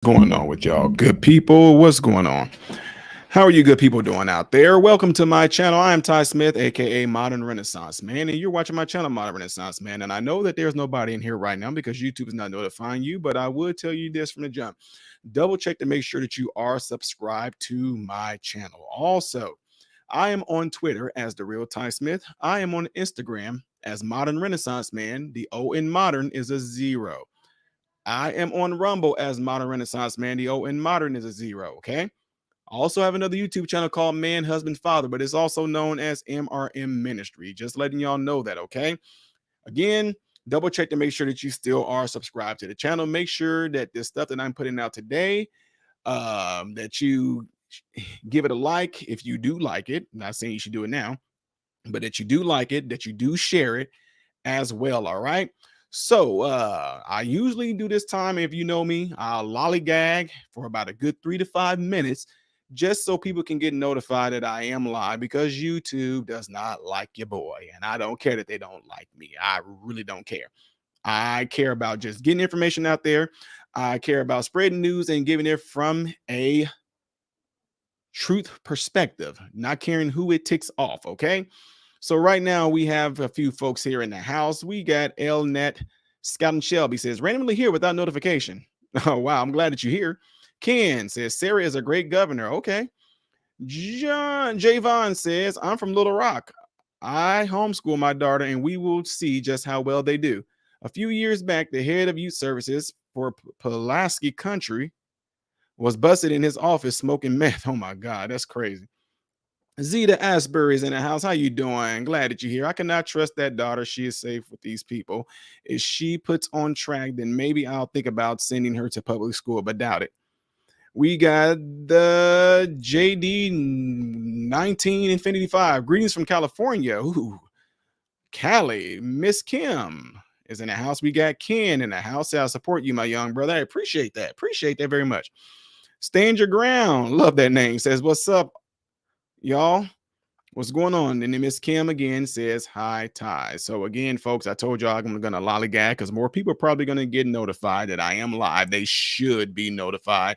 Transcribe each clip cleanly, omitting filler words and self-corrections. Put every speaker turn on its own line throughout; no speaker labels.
Going on with y'all good people? What's going on? How are you good people doing out there? Welcome to my channel. I am Ty Smith, aka Modern Renaissance Man, and you're watching my channel, Modern Renaissance Man. And I know that there's nobody in here right now because YouTube is not notifying you, but I would tell you this from the jump. Double check to make sure that you are subscribed to my channel. Also, I am on Twitter as the real Ty Smith. I am on Instagram as Modern Renaissance Man. The O in modern is a zero. I am on Rumble as Modern Renaissance Man. The O in modern is a zero. Okay. I also have another YouTube channel called Man, Husband, Father, but it's also known as MRM Ministry. Just letting y'all know that. Okay. Again, double check to make sure that you still are subscribed to the channel. Make sure that this stuff that I'm putting out today, that you give it a like if you do like it. I'm not saying you should do it now, but that you do like it, that you do share it as well. All right. So I usually do this time. If you know me, I'll lollygag for about a good 3 to 5 minutes just so people can get notified that I am live because YouTube does not like your boy. And I don't care that they don't like me. I really don't care. I care about just getting information out there. I care about spreading news and giving it from a truth perspective, not caring who it ticks off. Okay. So right now we have a few folks here in the house. We got Elnet Scott and Shelby says randomly here without notification. Oh wow, I'm glad that you're here. Ken says Sarah is a great governor. Okay. John Javon says I'm from Little Rock. I homeschool my daughter and we will see just how well they do. A few years back, the head of youth services for Pulaski Country was busted in his office smoking meth. Oh my God, that's crazy. Zeta Asbury's in the house. How you doing? Glad that you're here. I cannot trust that daughter. She is safe with these people. If she puts on track, then maybe I'll think about sending her to public school, but doubt it. We got the JD 19 Infinity 5. Greetings from California. Ooh, Cali. Miss Kim is in the house. We got Ken in the house. I support you, my young brother. I appreciate that. Appreciate that very much. Stand your ground. Love that name. Says, what's up, y'all? What's going on? And then Miss Kim again says, hi, Ty. So again, folks, I told y'all I'm going to lollygag because more people are probably going to get notified that I am live. They should be notified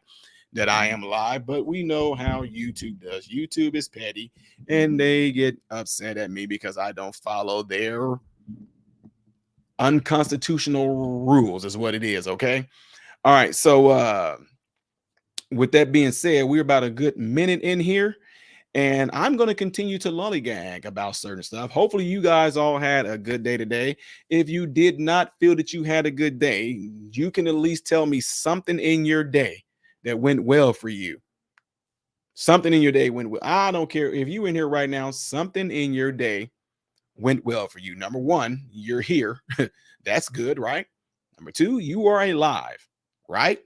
that I am live, but we know how YouTube does. YouTube is petty and they get upset at me because I don't follow their unconstitutional rules, is what it is. Okay. All right. So, with that being said, we're about a good minute in here. And I'm going to continue to lollygag about certain stuff. Hopefully, you guys all had a good day today. If you did not feel that you had a good day, you can at least tell me something in your day that went well for you. Something in your day went well. I don't care if you in here right now, something in your day went well for you. Number one, you're here. That's good, right? Number two, you are alive, right?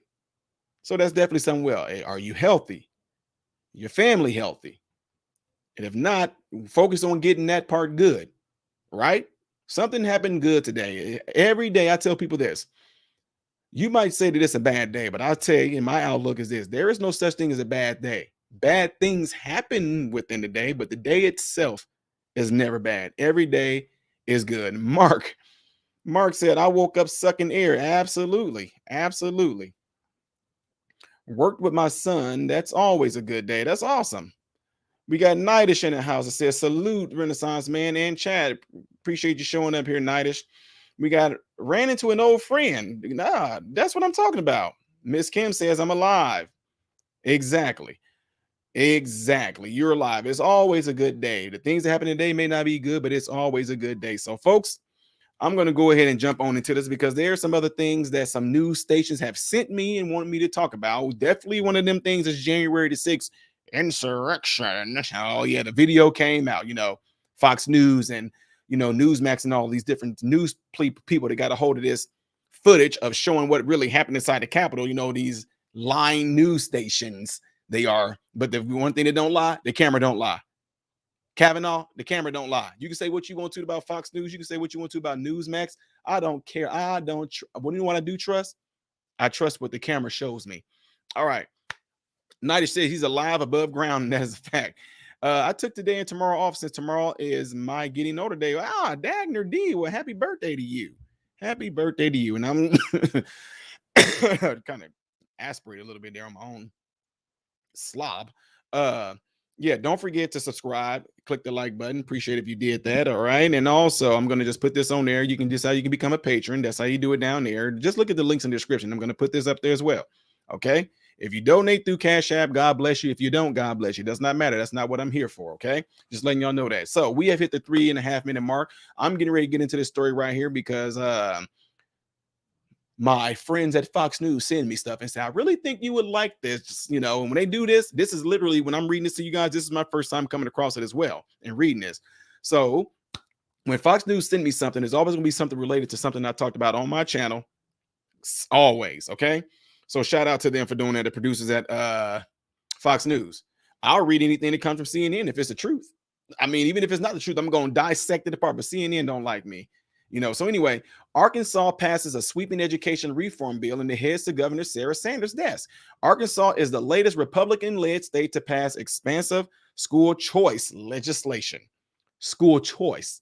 So that's definitely something well. Are you healthy? Your family healthy? And if not, focus on getting that part good, right? Something happened good today. Every day I tell people this. You might say that it's a bad day, but I'll tell you, and my outlook is this: there is no such thing as a bad day. Bad things happen within the day, but the day itself is never bad. Every day is good. Mark said, I woke up sucking air. Absolutely. Absolutely. Worked with my son. That's always a good day. That's awesome. We got Nightish in the house. It says, salute, Renaissance Man and Chad. Appreciate you showing up here, Nightish. We got ran into an old friend. Nah, that's what I'm talking about. Miss Kim says, I'm alive. Exactly. Exactly. You're alive. It's always a good day. The things that happen today may not be good, but it's always a good day. So, folks, I'm going to go ahead and jump on into this because there are some other things that some news stations have sent me and want me to talk about. Definitely one of them things is January the 6th insurrection. Oh, yeah, the video came out, Fox News and, Newsmax and all these different news people that got a hold of this footage of showing what really happened inside the Capitol. These lying news stations, they are. But the one thing that don't lie, the camera don't lie. Kavanaugh, the camera don't lie. You can say what you want to about Fox News. You can say what you want to about Newsmax. I don't care. I don't. What do you want to do? Trust? I trust what the camera shows me. All right. Nightish says he's alive above ground, and that is a fact. I took today and tomorrow off since tomorrow is my getting older day. Dagner D. Well, happy birthday to you. Happy birthday to you. And I'm kind of aspirate a little bit there on my own slob. Uh yeah, don't forget to subscribe, click the like button. Appreciate if you did that. All right. And also, I'm going to just put this on there. You can just how you can become a patron. That's how you do it down there. Just look at the links in the description. I'm going to put this up there as well. Okay. If you donate through Cash App, God bless you. If you don't, God bless you. Does not matter. That's not what I'm here for. Okay. Just letting y'all know that. So we have hit the 3.5 minute mark. I'm getting ready to get into this story right here because my friends at Fox News send me stuff and say, I really think you would like this. You know, and when they do this, this is literally when I'm reading this to you guys, this is my first time coming across it as well and reading this. So when Fox News send me something, there's always going to be something related to something I talked about on my channel. Always. Okay. So shout out to them for doing that. The producers at Fox News. I'll read anything that comes from CNN if it's the truth. I mean, even if it's not the truth, I'm going to dissect it apart. But CNN don't like me. You know, so anyway, Arkansas passes a sweeping education reform bill and it heads to Governor Sarah Sanders' desk. Arkansas is the latest Republican-led state to pass expansive school choice legislation. School choice.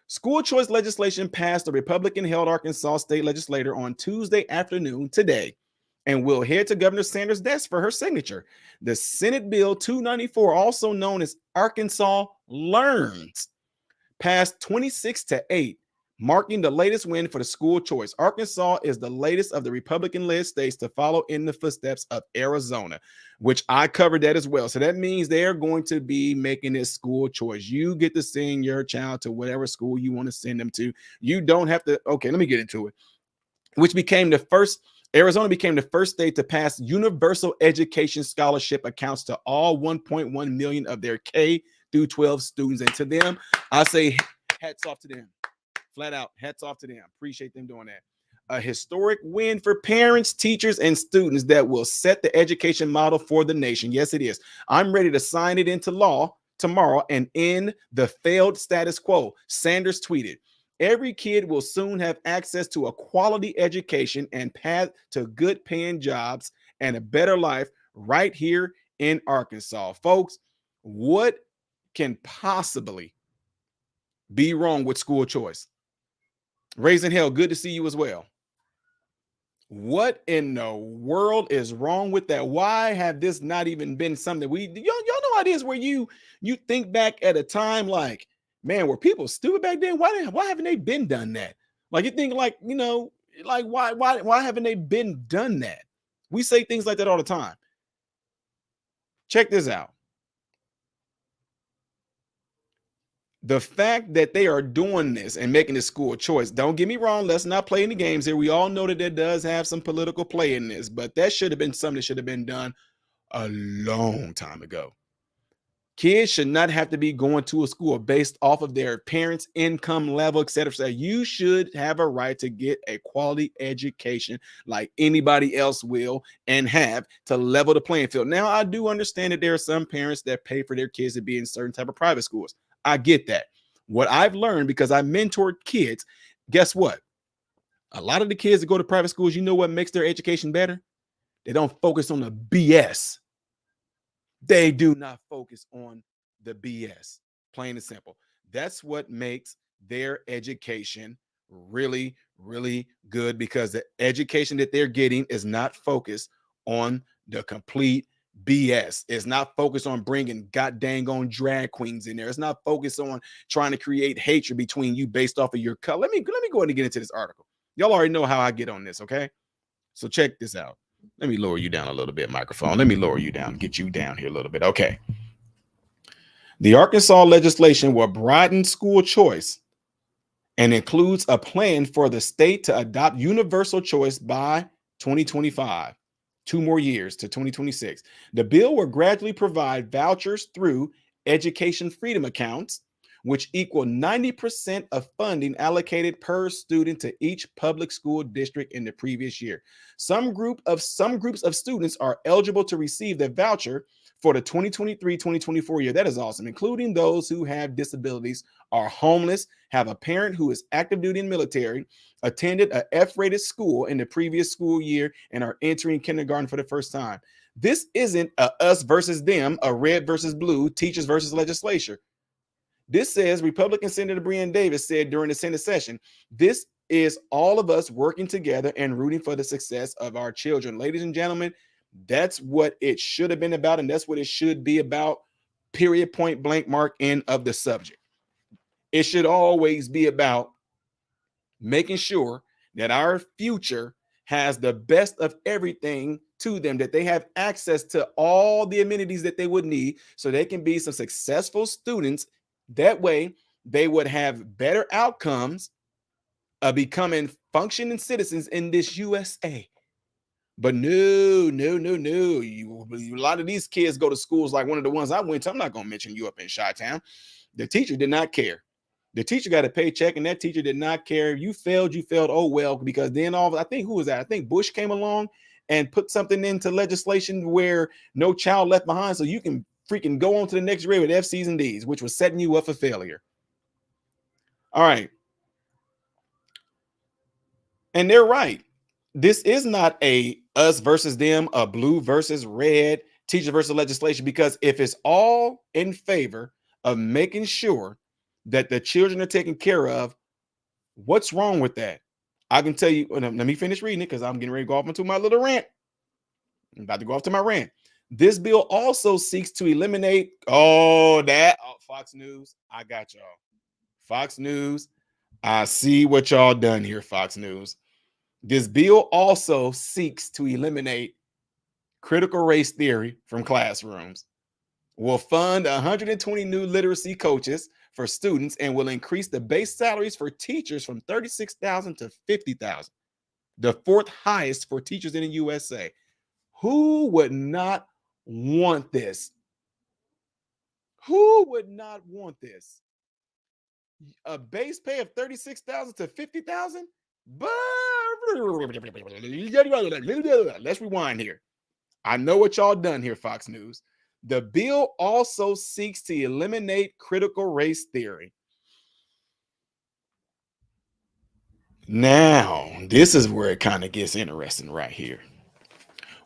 School choice legislation passed the Republican-held Arkansas state legislature on Tuesday afternoon today and will head to Governor Sanders' desk for her signature. The Senate Bill 294, also known as Arkansas Learns, passed 26-8. Marking the latest win for the school choice. Arkansas is the latest of the Republican-led states to follow in the footsteps of Arizona, which I covered that as well. So that means they're going to be making this school choice. You get to send your child to whatever school you want to send them to. You don't have to. Okay, let me get into it. Arizona became the first state to pass universal education scholarship accounts to all 1.1 million of their K through 12 students. And to them, I say hats off to them. Flat out, hats off to them. Appreciate them doing that. A historic win for parents, teachers, and students that will set the education model for the nation. Yes, it is. I'm ready to sign it into law tomorrow and end the failed status quo. Sanders tweeted, every kid will soon have access to a quality education and path to good paying jobs and a better life right here in Arkansas. Folks, what can possibly be wrong with school choice? Raising hell, good to see you as well. What in the world is wrong with that? Why have this not even been something y'all know how it is where you think back at a time like, man, were people stupid back then? Why haven't they been done that? Like you think like, you know, like why haven't they been done that? We say things like that all the time. Check this out. The fact that they are doing this and making this school choice, don't get me wrong, let's not play any games here. We all know that there does have some political play in this, but that should have been something that should have been done a long time ago. Kids should not have to be going to a school based off of their parents' income level, etc. So you should have a right to get a quality education like anybody else will and have to level the playing field. Now, I do understand that there are some parents that pay for their kids to be in certain type of private schools. I get that. What I've learned because I mentored kids, guess what? A lot of the kids that go to private schools, you know what makes their education better? They don't focus on the BS. They do not focus on the BS, plain and simple. That's what makes their education really, really good because the education that they're getting is not focused on the complete BS. It's not focused on bringing god dang on drag queens in there. It's not focused on trying to create hatred between you based off of your color. Let me go ahead and get into this article. Y'all already know how I get on this, okay? So check this out. Let me lower you down a little bit, microphone. Let me lower you down, get you down here a little bit. Okay. The Arkansas legislation will broaden school choice and includes a plan for the state to adopt universal choice by 2025. 2 more years to 2026. The bill will gradually provide vouchers through education freedom accounts, which equal 90% of funding allocated per student to each public school district in the previous year. Some groups of students are eligible to receive the voucher for the 2023-2024 year. That is awesome, including those who have disabilities, are homeless, have a parent who is active duty in military, attended a F-rated school in the previous school year, and are entering kindergarten for the first time. This isn't a us versus them, a red versus blue, teachers versus legislature. This says Republican Senator Breann Davis said during the Senate session, this is all of us working together and rooting for the success of our children. Ladies and gentlemen, that's what it should have been about, and that's what it should be about. Period, point blank, mark, end of the subject. It should always be about making sure that our future has the best of everything to them, that they have access to all the amenities that they would need so they can be some successful students. That way, they would have better outcomes of becoming functioning citizens in this USA. But no, no, no, no. A lot of these kids go to schools like one of the ones I went to. I'm not going to mention you up in Chi-Town. The teacher did not care. The teacher got a paycheck, and that teacher did not care. You failed, oh well, because then I think who was that? I think Bush came along and put something into legislation where no child left behind, so you can freaking go on to the next grade with F's and D's, which was setting you up for failure. All right. And they're right. This is not a us versus them, a blue versus red, teacher versus legislation, because if it's all in favor of making sure that the children are taken care of, what's wrong with that? I can tell you, let me finish reading it because I'm getting ready to go off into my little rant. I'm about to go off to my rant. This bill also seeks to eliminate Fox News. I got y'all. Fox News. I see what y'all done here, Fox News. This bill also seeks to eliminate critical race theory from classrooms, will fund 120 new literacy coaches for students, and will increase the base salaries for teachers from $36,000 to $50,000, the fourth highest for teachers in the USA. Who would not want this? Who would not want this? A base pay of $36,000 to $50,000? But let's rewind here. I know what y'all done here, Fox News. The bill also seeks to eliminate critical race theory. Now, this is where it kind of gets interesting right here.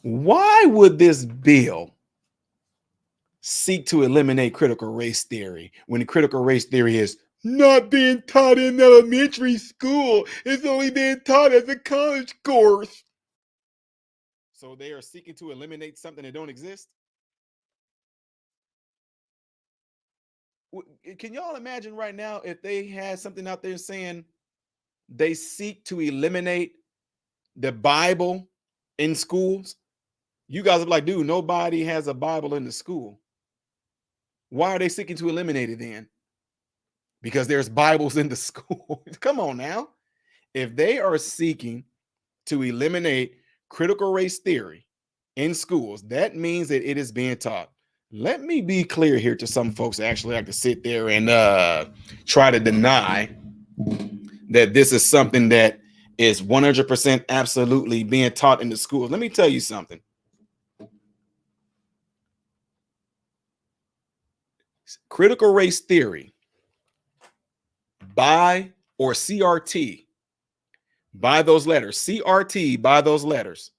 Why would this bill seek to eliminate critical race theory when the critical race theory is not being taught in elementary school? It's only being taught as a college course. So they are seeking to eliminate something that don't exist? Can y'all imagine right now if they had something out there saying they seek to eliminate the Bible in schools? You guys are like, dude, nobody has a Bible in the school. Why are they seeking to eliminate it then? Because there's Bibles in the school. Come on now. If they are seeking to eliminate critical race theory in schools, that means that it is being taught. Let me be clear here to some folks that actually like to sit there and try to deny that this is something that is 100% absolutely being taught in the schools. Let me tell you something. Critical race theory by or CRT by those letters, CRT by those letters,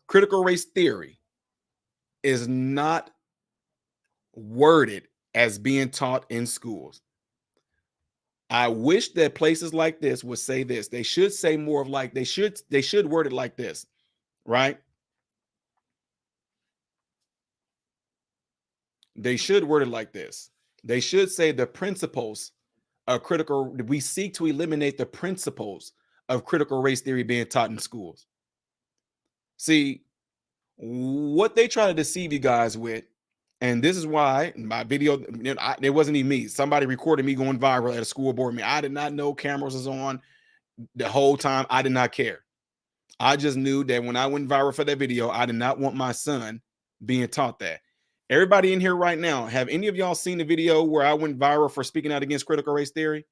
critical race theory is not worded as being taught in schools. I wish that places like this would say this. They should say more of like, they should word it like this, right? They should word it like this. They should say the principles of critical, we seek to eliminate the principles of critical race theory being taught in schools. See, what they try to deceive you guys with, and this is why my video, it wasn't even me. Somebody recorded me going viral at a school board meeting. I did not know cameras was on the whole time. I did not care. I just knew that when I went viral for that video, I did not want my son being taught that. Everybody in here right now, have any of y'all seen the video where I went viral for speaking out against critical race theory?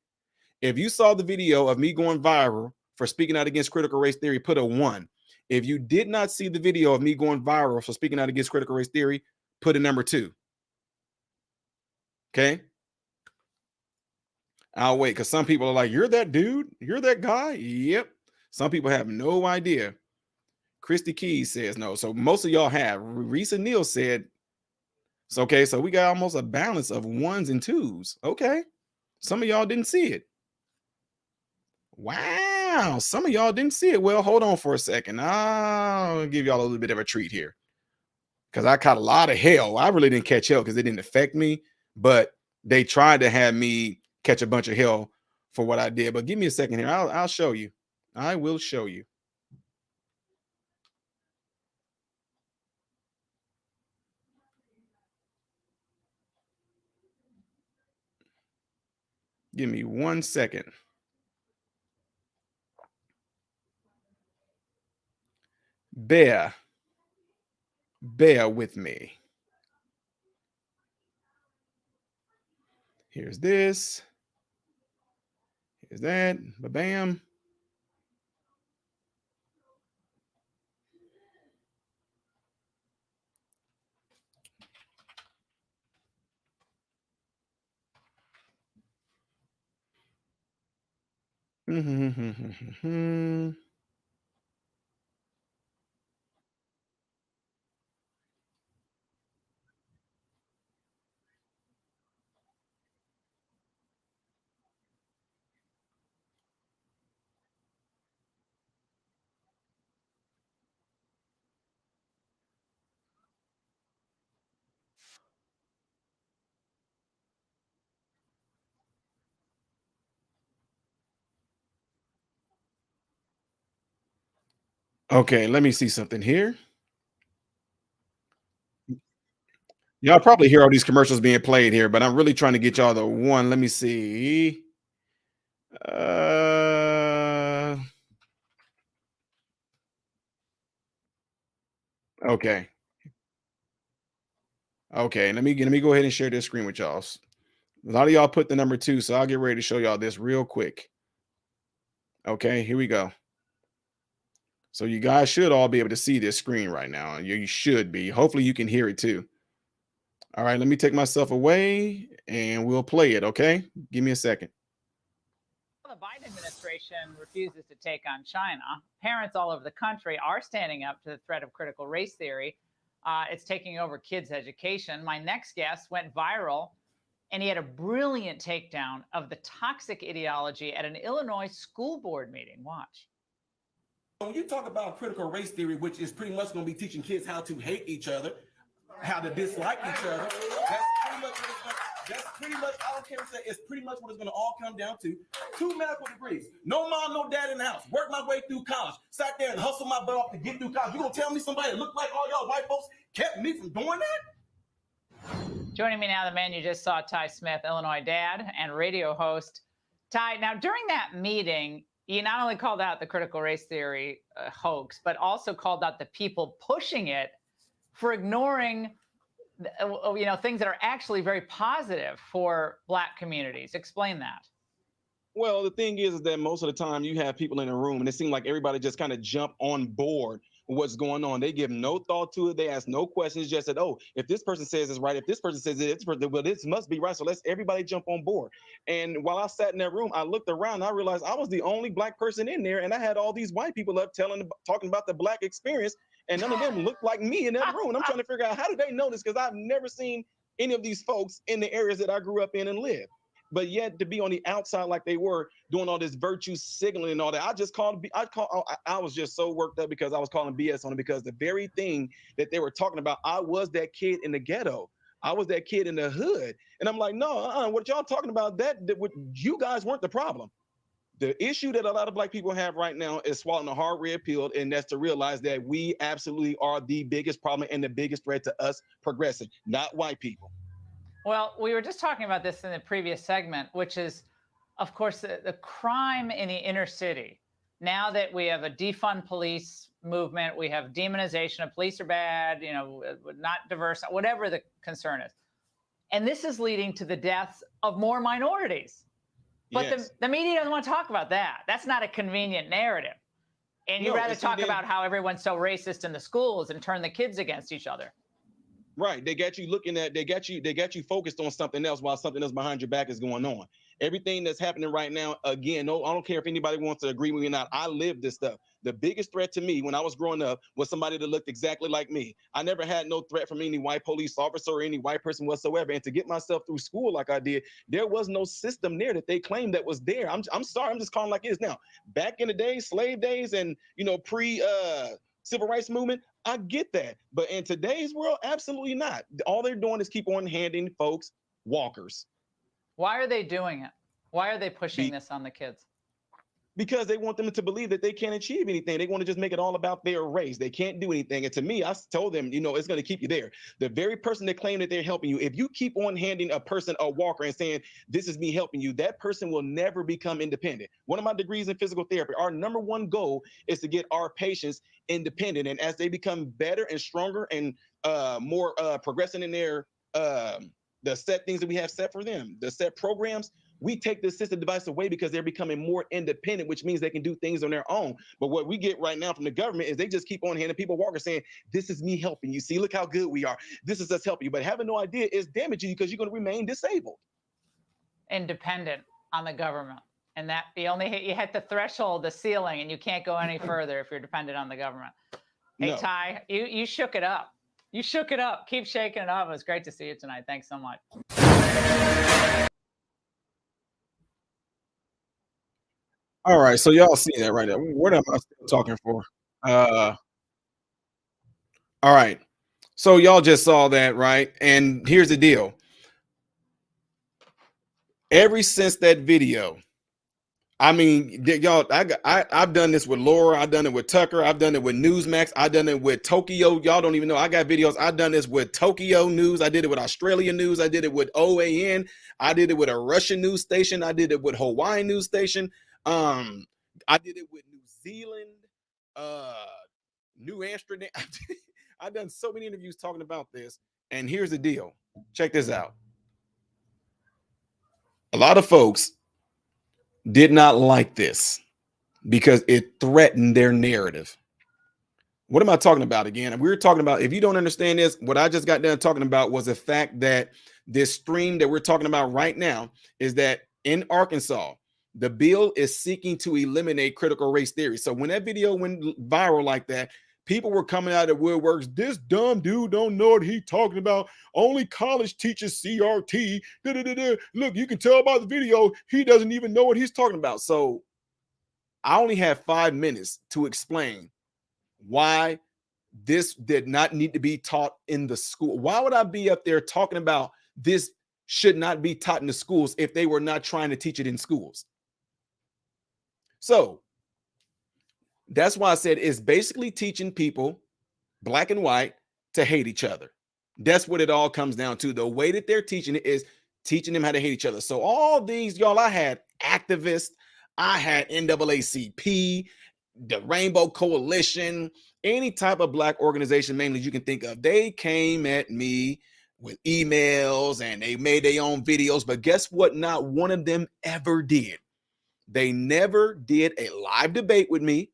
If you saw the video of me going viral for speaking out against critical race theory, put a 1. If you did not see the video of me going viral for speaking out against critical race theory, put a number 2. Okay. I'll wait, because some people are like, you're that dude? You're that guy? Yep. Some people have no idea. Christy Keys says no. So most of y'all have. Risa Neal said, so, okay, so we got almost a balance of 1s and 2s. Okay. Some of y'all didn't see it. Wow, some of y'all didn't see it. Well, hold on for a second. I'll give y'all a little bit of a treat here because I caught a lot of hell. I really didn't catch hell because it didn't affect me, but they tried to have me catch a bunch of hell for what I did. But give me a second here. I'll show you. I will show you. Give me 1 second. Bear with me. Here's this. Here's that. Bam. Okay, let me see something here. Y'all probably hear all these commercials being played here, but I'm really trying to get y'all the one. Let me see. Uh, okay. Okay, let me go ahead and share this screen with y'all. A lot of y'all put the number 2, so I'll get ready to show y'all this real quick. Okay, here we go. So you guys should all be able to see this screen right now. You should be. Hopefully you can hear it too. All right, let me take myself away and we'll play it, okay? Give me a second.
The Biden administration refuses to take on China. Parents all over the country are standing up to the threat of critical race theory. It's taking over kids' education. My next guest went viral, and he had a brilliant takedown of the toxic ideology at an Illinois school board meeting. Watch.
When you talk about critical race theory, which is pretty much going to be teaching kids how to hate each other, how to dislike each other, that's pretty much, I don't care what it's pretty much what it's going to all come down to. 2 medical degrees, no mom, no dad in the house, worked my way through college, sat there and hustled my butt off to get through college. You going to tell me somebody that looked like all y'all white folks kept me from doing that?
Joining me now, the man you just saw, Ty Smith, Illinois dad and radio host. Ty, now during that meeting, you not only called out the critical race theory hoax, but also called out the people pushing it for ignoring, things that are actually very positive for Black communities. Explain that.
Well, the thing is that most of the time you have people in a room and it seems like everybody just kind of jump on board with what's going on. They give no thought to it. They ask no questions, just said, oh, if this person says it's right, if this person says it's right, well, this must be right. So let's everybody jump on board. And while I sat in that room, I looked around and I realized I was the only Black person in there. And I had all these white people up talking about the Black experience. And none of them looked like me in that room. And I'm trying to figure out, how did they know this? Because I've never seen any of these folks in the areas that I grew up in and lived. But yet to be on the outside like they were doing all this virtue signaling and all that, I was just so worked up because I was calling BS on it, because the very thing that they were talking about, I was that kid in the ghetto. I was that kid in the hood. And I'm like, no, what y'all talking about, you guys weren't the problem. The issue that a lot of Black people have right now is swallowing a hard red pill, and that's to realize that we absolutely are the biggest problem and the biggest threat to us progressing, not white people.
Well, we were just talking about this in the previous segment, which is, of course, the crime in the inner city. Now that we have a defund police movement, we have demonization of police are bad, not diverse, whatever the concern is. And this is leading to the deaths of more minorities. But yes, the media doesn't want to talk about that. That's not a convenient narrative. And you'd rather talk about how everyone's so racist in the schools and turn the kids against each other.
Right. They got you focused on something else while something else behind your back is going on. Everything that's happening right now, again, no, I don't care if anybody wants to agree with me or not. I live this stuff.
The biggest threat to me when I was growing up was somebody that looked exactly like me. I never had no threat from any white police officer or any white person whatsoever. And to get myself through school like I did, there was no system there that they claimed that was there. I'm sorry, I'm just calling like it is now. Back in the day, slave days, and pre civil rights movement, I get that. But in today's world, absolutely not. All they're doing is keep on handing folks walkers.
Why are they doing it? Why are they pushing this on the kids?
Because they want them to believe that they can't achieve anything. They want to just make it all about their race. They can't do anything. And to me, I told them, it's going to keep you there. The very person that claim that they're helping you, if you keep on handing a person a walker and saying, this is me helping you, that person will never become independent. One of my degrees in physical therapy, our number one goal is to get our patients independent. And as they become better and stronger and more progressing in their the set things that we have set for them, the set programs, we take the assistive device away because they're becoming more independent, which means they can do things on their own. But what we get right now from the government is they just keep on handing people walkers saying, this is me helping you. See, look how good we are. This is us helping you. But having no idea is damaging you because you're going to remain disabled.
Independent on the government. And that you hit the threshold, the ceiling, and you can't go any further if you're dependent on the government. Hey, no. Ty, you shook it up. You shook it up. Keep shaking it up. It was great to see you tonight. Thanks so much.
All right, so y'all see that right there. What am I still talking for? All right, so y'all just saw that, right? And here's the deal. Ever since that video, I mean, y'all, I've done this with Laura. I've done it with Tucker. I've done it with Newsmax. I've done it with Tokyo. Y'all don't even know. I got videos. I've done this with Tokyo News. I did it with Australian News. I did it with OAN. I did it with a Russian news station. I did it with Hawaiian news station. I did it with New Zealand, New Amsterdam. I've done so many interviews talking about this. And here's the deal. Check this out. A lot of folks did not like this because it threatened their narrative. What am I talking about again? We were talking about, if you don't understand this, what I just got done talking about was the fact that this stream that we're talking about right now is that in Arkansas, the bill is seeking to eliminate critical race theory. So when that video went viral like that, people were coming out of woodworks. This dumb dude don't know what he's talking about. Only college teaches CRT. Look, you can tell by the video, he doesn't even know what he's talking about. So I only have 5 minutes to explain why this did not need to be taught in the school. Why would I be up there talking about this should not be taught in the schools if they were not trying to teach it in schools? So that's why I said it's basically teaching people, black and white, to hate each other. That's what it all comes down to. The way that they're teaching it is teaching them how to hate each other. So all these, y'all, I had activists, I had NAACP, the Rainbow Coalition, any type of black organization, mainly you can think of. They came at me with emails and they made their own videos. But guess what? Not one of them ever did. They never did a live debate with me.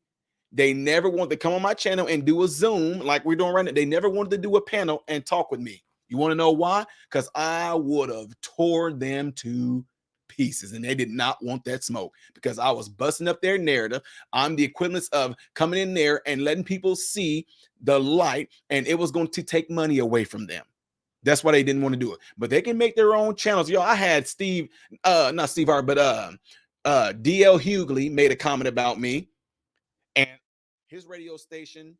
They never wanted to come on my channel and do a Zoom like we're doing right now. They never wanted to do a panel and talk with me. You want to know why? Because I would have tore them to pieces, and they did not want that smoke because I was busting up their narrative. I'm the equivalent of coming in there and letting people see the light, and it was going to take money away from them. That's why they didn't want to do it. But they can make their own channels. Yo, I had not Steve Harvey, but DL Hughley made a comment about me, and his radio station,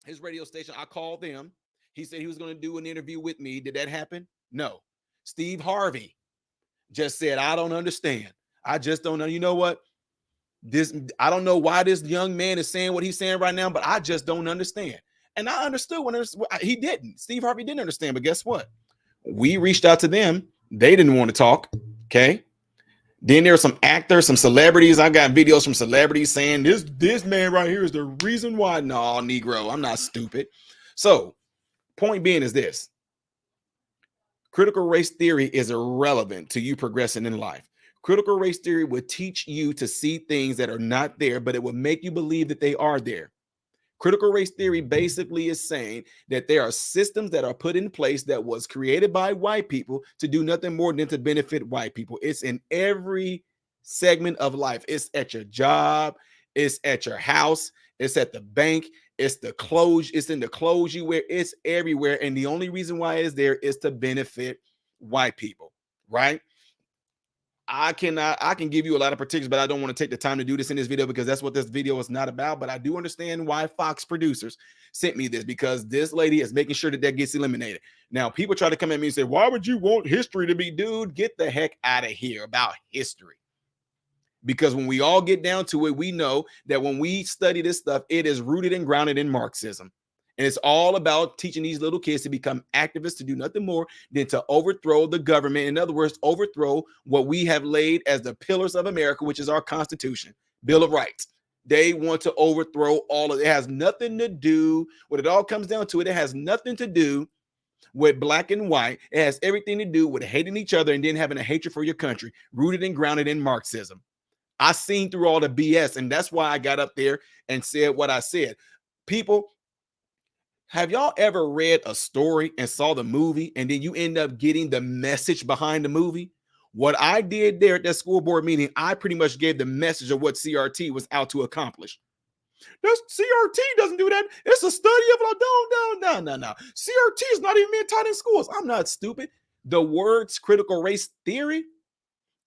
I called them. He said he was going to do an interview with me. Did that happen? No. Steve Harvey just said, I don't understand. I just don't know. You know what? I don't know why this young man is saying what he's saying right now, but I just don't understand. And I understood when he didn't. Steve Harvey didn't understand, but guess what? We reached out to them. They didn't want to talk. Okay. Then there's some actors, some celebrities. I got videos from celebrities saying this man right here is the reason why. No, Negro, I'm not stupid. So point being is this. Critical race theory is irrelevant to you progressing in life. Critical race theory would teach you to see things that are not there, but it will make you believe that they are there. Critical race theory basically is saying that there are systems that are put in place that was created by white people to do nothing more than to benefit white people. It's in every segment of life. It's at your job. It's at your house. It's at the bank. It's the clothes. It's in the clothes you wear. It's everywhere. And the only reason why it's there is to benefit white people, right? I can give you a lot of particulars, but I don't want to take the time to do this in this video because that's what this video is not about. But I do understand why Fox producers sent me this, because this lady is making sure that that gets eliminated. Now, people try to come at me and say, why would you want history to be, dude? Get the heck out of here about history. Because when we all get down to it, we know that when we study this stuff, it is rooted and grounded in Marxism. And it's all about teaching these little kids to become activists, to do nothing more than to overthrow the government. In other words, overthrow what we have laid as the pillars of America, which is our Constitution, Bill of Rights. They want to overthrow all of it. It has nothing to do, when it all comes down to it, it has nothing to do with black and white. It has everything to do with hating each other and then having a hatred for your country, rooted and grounded in Marxism. I seen through all the BS, and that's why I got up there and said what I said. People, have y'all ever read a story and saw the movie and then you end up getting the message behind the movie? What I did there at that school board meeting, I pretty much gave the message of what CRT was out to accomplish. This CRT doesn't do that. It's a study of no. CRT is not even being taught in schools. I'm not stupid. The words critical race theory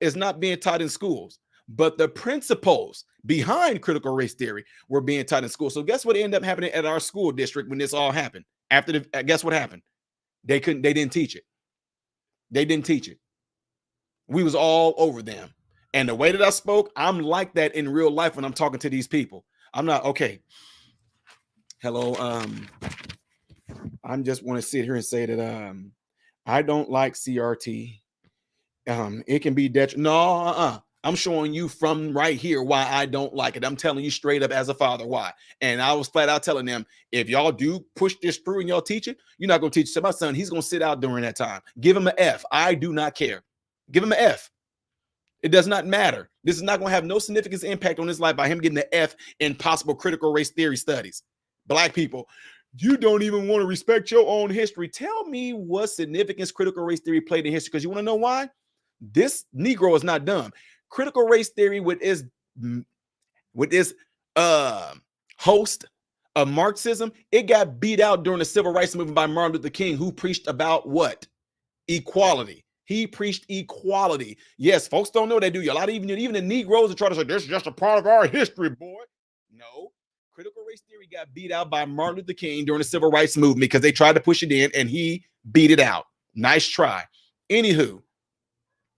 is not being taught in schools, but the principles behind critical race theory were being taught in school. So guess what ended up happening at our school district when this all happened? Guess what happened? They didn't teach it. They didn't teach it. We was all over them. And the way that I spoke, I'm like that in real life when I'm talking to these people. I'm not, okay. Hello. I just want to sit here and say that I don't like CRT. It can be detrimental. No, I'm showing you from right here why I don't like it. I'm telling you straight up as a father why. And I was flat out telling them, if y'all do push this through and y'all teach it, you're not going to teach it to my son. He's going to sit out during that time. Give him an F. I do not care. Give him an F. It does not matter. This is not going to have no significant impact on his life by him getting the F in possible critical race theory studies. Black people, you don't even want to respect your own history. Tell me what significance critical race theory played in history, because you want to know why? This Negro is not dumb. Critical race theory with its host of Marxism, it got beat out during the civil rights movement by Martin Luther King, who preached about what? Equality. He preached equality. Yes, folks don't know they do. A lot of even the Negroes are trying to say this is just a part of our history, boy. No, critical race theory got beat out by Martin Luther King during the civil rights movement because they tried to push it in and he beat it out. Nice try. Anywho,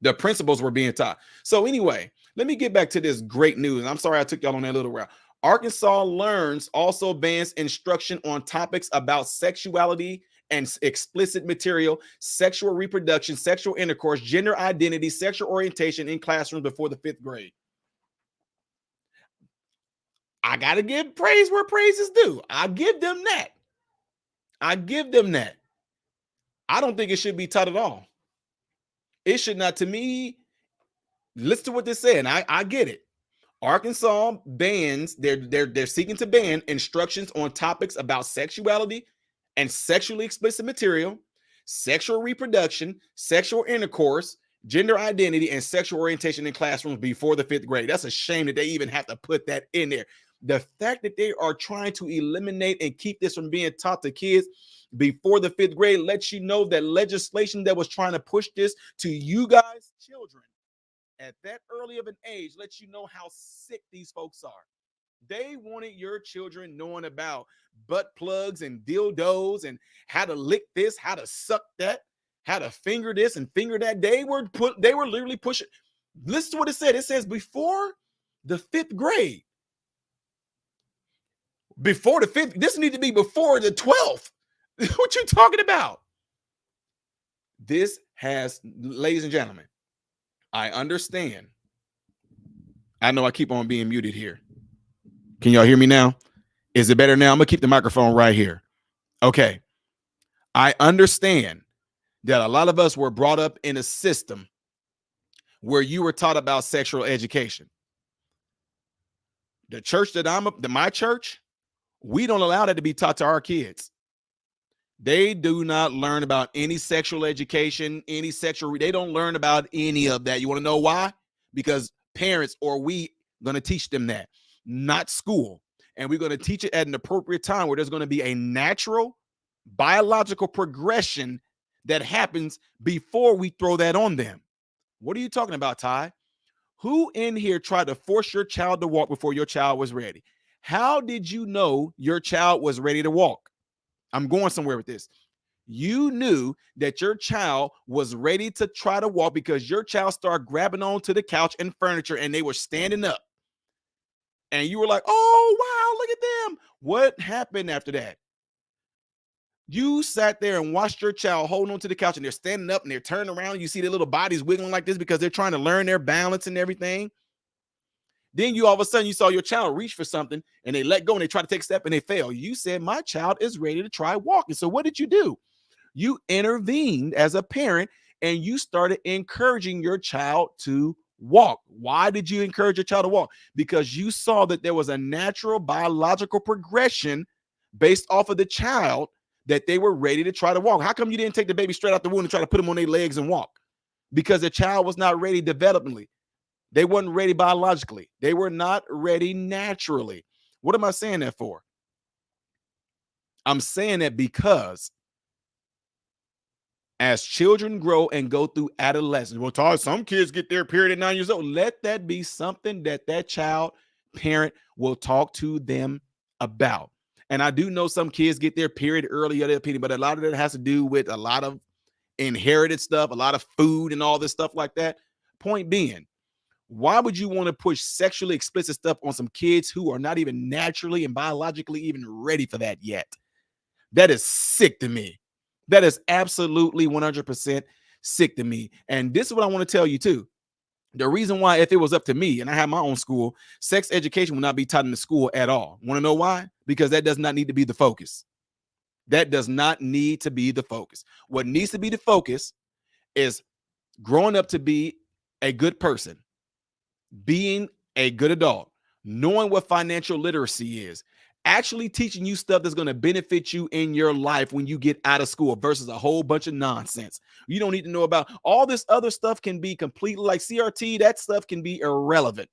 the principles were being taught. So anyway, let me get back to this great news. I'm sorry I took y'all on that little route. Arkansas Learns also bans instruction on topics about sexuality and explicit material, sexual reproduction, sexual intercourse, gender identity, sexual orientation in classrooms before the 5th grade. I got to give praise where praise is due. I give them that. I don't think it should be taught at all. It should not. To me, listen to what they're saying. I get it. Arkansas bans, they're seeking to ban instructions on topics about sexuality and sexually explicit material, sexual reproduction, sexual intercourse, gender identity, and sexual orientation in classrooms before the 5th grade. That's a shame that they even have to put that in there. The fact that they are trying to eliminate and keep this from being taught to kids before the 5th grade lets you know that legislation that was trying to push this to you guys, children, at that early of an age, lets you know how sick these folks are. They wanted your children knowing about butt plugs and dildos and how to lick this, how to suck that, how to finger this and finger that. They were literally pushing. Listen to what it said. It says before the 5th grade. Before the 5th, this needs to be before the 12th. What you talking about? This has, ladies and gentlemen, I understand. I know I keep on being muted here. Can y'all hear me now? Is it better now? I'm going to keep the microphone right here. Okay. I understand that a lot of us were brought up in a system where you were taught about sexual education. The church that my church, we don't allow that to be taught to our kids. They do not learn about any sexual education, they don't learn about any of that. You want to know why? Because parents or we going to teach them that, not school. and we're going to teach it at an appropriate time where there's going to be a natural biological progression that happens before we throw that on them. What are you talking about, Ty? Who in here tried to force your child to walk before your child was ready? How did you know your child was ready to walk? I'm going somewhere with this. You knew that your child was ready to try to walk because your child started grabbing onto the couch and furniture and they were standing up. And you were like, oh, wow, look at them. What happened after that? You sat there and watched your child holding onto the couch and they're standing up and they're turning around. You see their little bodies wiggling like this because they're trying to learn their balance and everything. Then you all of a sudden you saw your child reach for something and they let go and they try to take a step and they fail. You said, my child is ready to try walking. So what did you do? You intervened as a parent and you started encouraging your child to walk. Why did you encourage your child to walk? Because you saw that there was a natural biological progression based off of the child that they were ready to try to walk. How come you didn't take the baby straight out the womb and try to put them on their legs and walk? Because the child was not ready developmentally. They weren't ready biologically. They were not ready naturally. What am I saying that for? I'm saying that because as children grow and go through adolescence, well, Todd, some kids get their period at 9 years old. Let that be something that that child parent will talk to them about. And I do know some kids get their period early, but a lot of it has to do with a lot of inherited stuff, a lot of food and all this stuff like that. Point being, why would you want to push sexually explicit stuff on some kids who are not even naturally and biologically even ready for that yet? That is sick to me. That is absolutely 100% sick to me. And this is what I want to tell you too. The reason why, if it was up to me and I have my own school, sex education will not be taught in the school at all. Want to know why? Because that does not need to be the focus. That does not need to be the focus. What needs to be the focus is growing up to be a good person, being a good adult, knowing what financial literacy is, actually teaching you stuff that's going to benefit you in your life when you get out of school versus a whole bunch of nonsense. You don't need to know about all this other stuff. Can be completely like CRT. That stuff can be irrelevant.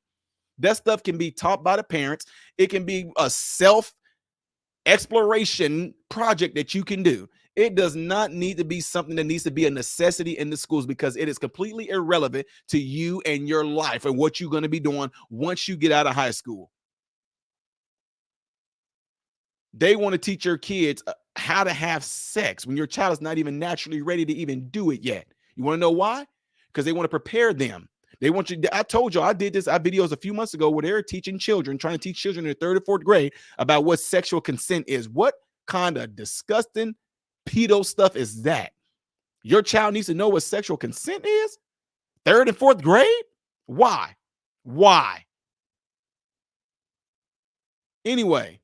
That stuff can be taught by the parents. It can be a self exploration project that you can do. It does not need to be something that needs to be a necessity in the schools because it is completely irrelevant to you and your life and what you're going to be doing once you get out of high school. They want to teach your kids how to have sex when your child is not even naturally ready to even do it yet. You want to know why? Because they want to prepare them. They want you. I told you I did this. I videos a few months ago where they're teaching children, trying to teach children in the 3rd or 4th grade about what sexual consent is. What kind of disgusting pedo stuff is that? Your child needs to know what sexual consent is? 3rd and 4th grade? Why? Why? Anyway,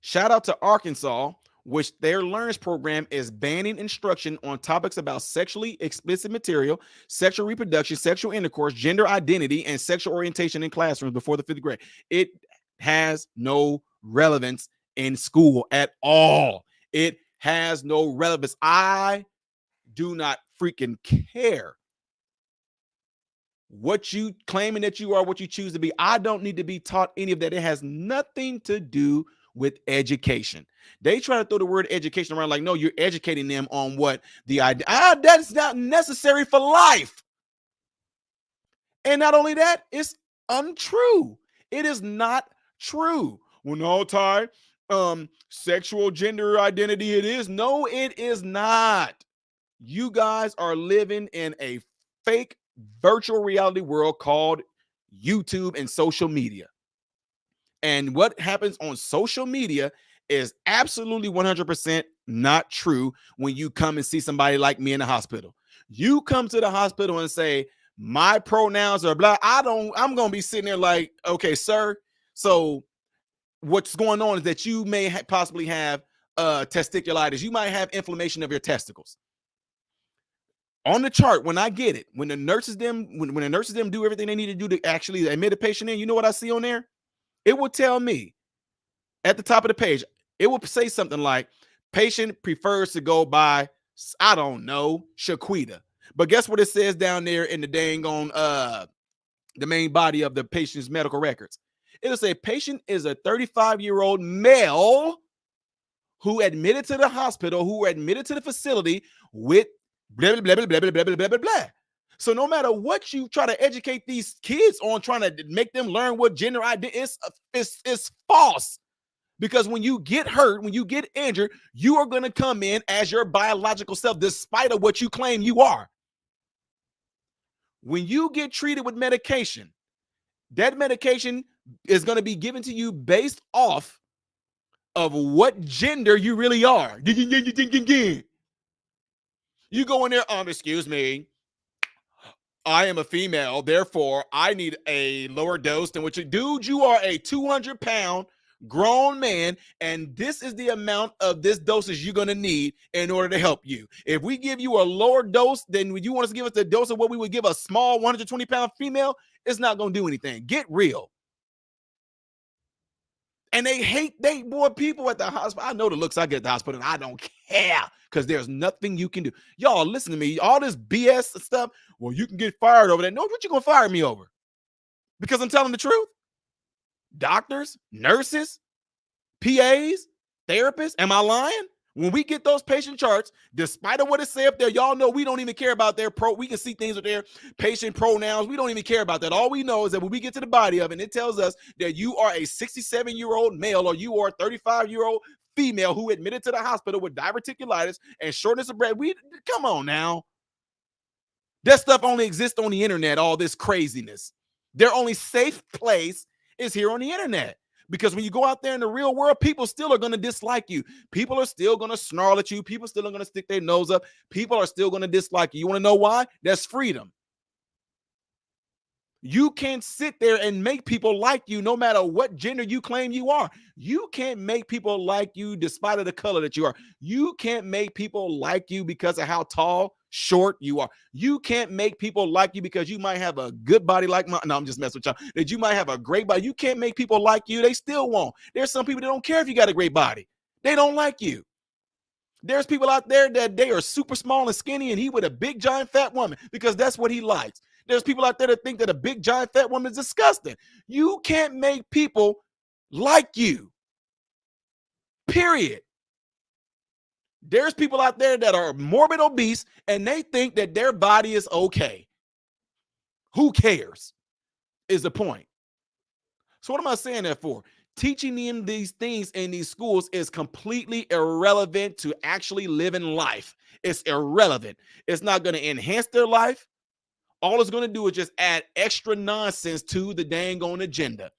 shout out to Arkansas, which their Learns program is banning instruction on topics about sexually explicit material, sexual reproduction, sexual intercourse, gender identity, and sexual orientation in classrooms before the 5th grade. It has no relevance in school at all. It has no relevance. I do not freaking care what you claiming that you are, what you choose to be. I don't need to be taught any of that. It has nothing to do with education. They try to throw the word education around like, no, you're educating them on what the idea. That's not necessary for life. And not only that, it's untrue. It is not true. Well, no, Ty, sexual gender identity, it is. No, it is not. You guys are living in a fake virtual reality world called YouTube and social media. And what happens on social media is absolutely 100% not true when you come and see somebody like me in the hospital. You come to the hospital and say, my pronouns are blah. I'm going to be sitting there like, okay, sir. So what's going on is that you may possibly have testiculitis. You might have inflammation of your testicles. On the chart, when I get it, when the nurses them do everything they need to do to actually admit a patient in, you know what I see on there? It will tell me at the top of the page, it will say something like, patient prefers to go by, I don't know, Shaquita. But guess what it says down there in the dang on the main body of the patient's medical records? It'll say patient is a 35-year-old male who admitted to the hospital, who were admitted to the facility with blah, blah, blah, blah, blah, blah, blah, blah, blah, blah. So no matter what you try to educate these kids on, trying to make them learn what gender identity is, it's false. Because when you get hurt, when you get injured, you are going to come in as your biological self, despite of what you claim you are. When you get treated with medication, that medication is going to be given to you based off of what gender you really are. You go in there, excuse me, I am a female, therefore I need a lower dose than what you, dude, you are a 200-pound grown man, and this is the amount of this dosage you're going to need in order to help you. If we give you a lower dose than you want us to give us the dose of what we would give a small 120-pound female, it's not going to do anything. Get real. And they hate people at the hospital. I know the looks I get at the hospital, and I don't care because there's nothing you can do. Y'all, listen to me. All this BS stuff, well, you can get fired over that. No, what you going to fire me over? Because I'm telling the truth? Doctors, nurses, PAs, therapists, am I lying? When we get those patient charts, despite of what it say up there, y'all know we don't even care about their we can see things with their patient pronouns. We don't even care about that. All we know is that when we get to the body of it, and it tells us that you are a 67-year-old male or you are a 35-year-old female who admitted to the hospital with diverticulitis and shortness of breath. Come on now. That stuff only exists on the internet, all this craziness. Their only safe place is here on the internet. Because when you go out there in the real world, people still are going to dislike you. People are still going to snarl at you. People still are going to stick their nose up. People are still going to dislike you. You want to know why? That's freedom. You can't sit there and make people like you no matter what gender you claim you are. You can't make people like you despite of the color that you are. You can't make people like you because of how tall, short you are. You can't make people like you because you might have a good body like mine. No, I'm just messing with y'all. That you might have a great body. You can't make people like you. They still won't. There's some people that don't care if you got a great body. They don't like you. There's people out there that they are super small and skinny and he with a big, giant, fat woman because that's what he likes. There's people out there that think that a big, giant, fat woman is disgusting. You can't make people like you. Period. There's people out there that are morbid obese and they think that their body is okay. Who cares? Is the point. So what am I saying that for? Teaching them these things in these schools is completely irrelevant to actually living life. It's irrelevant. It's not going to enhance their life. All it's going to do is just add extra nonsense to the dang on agenda.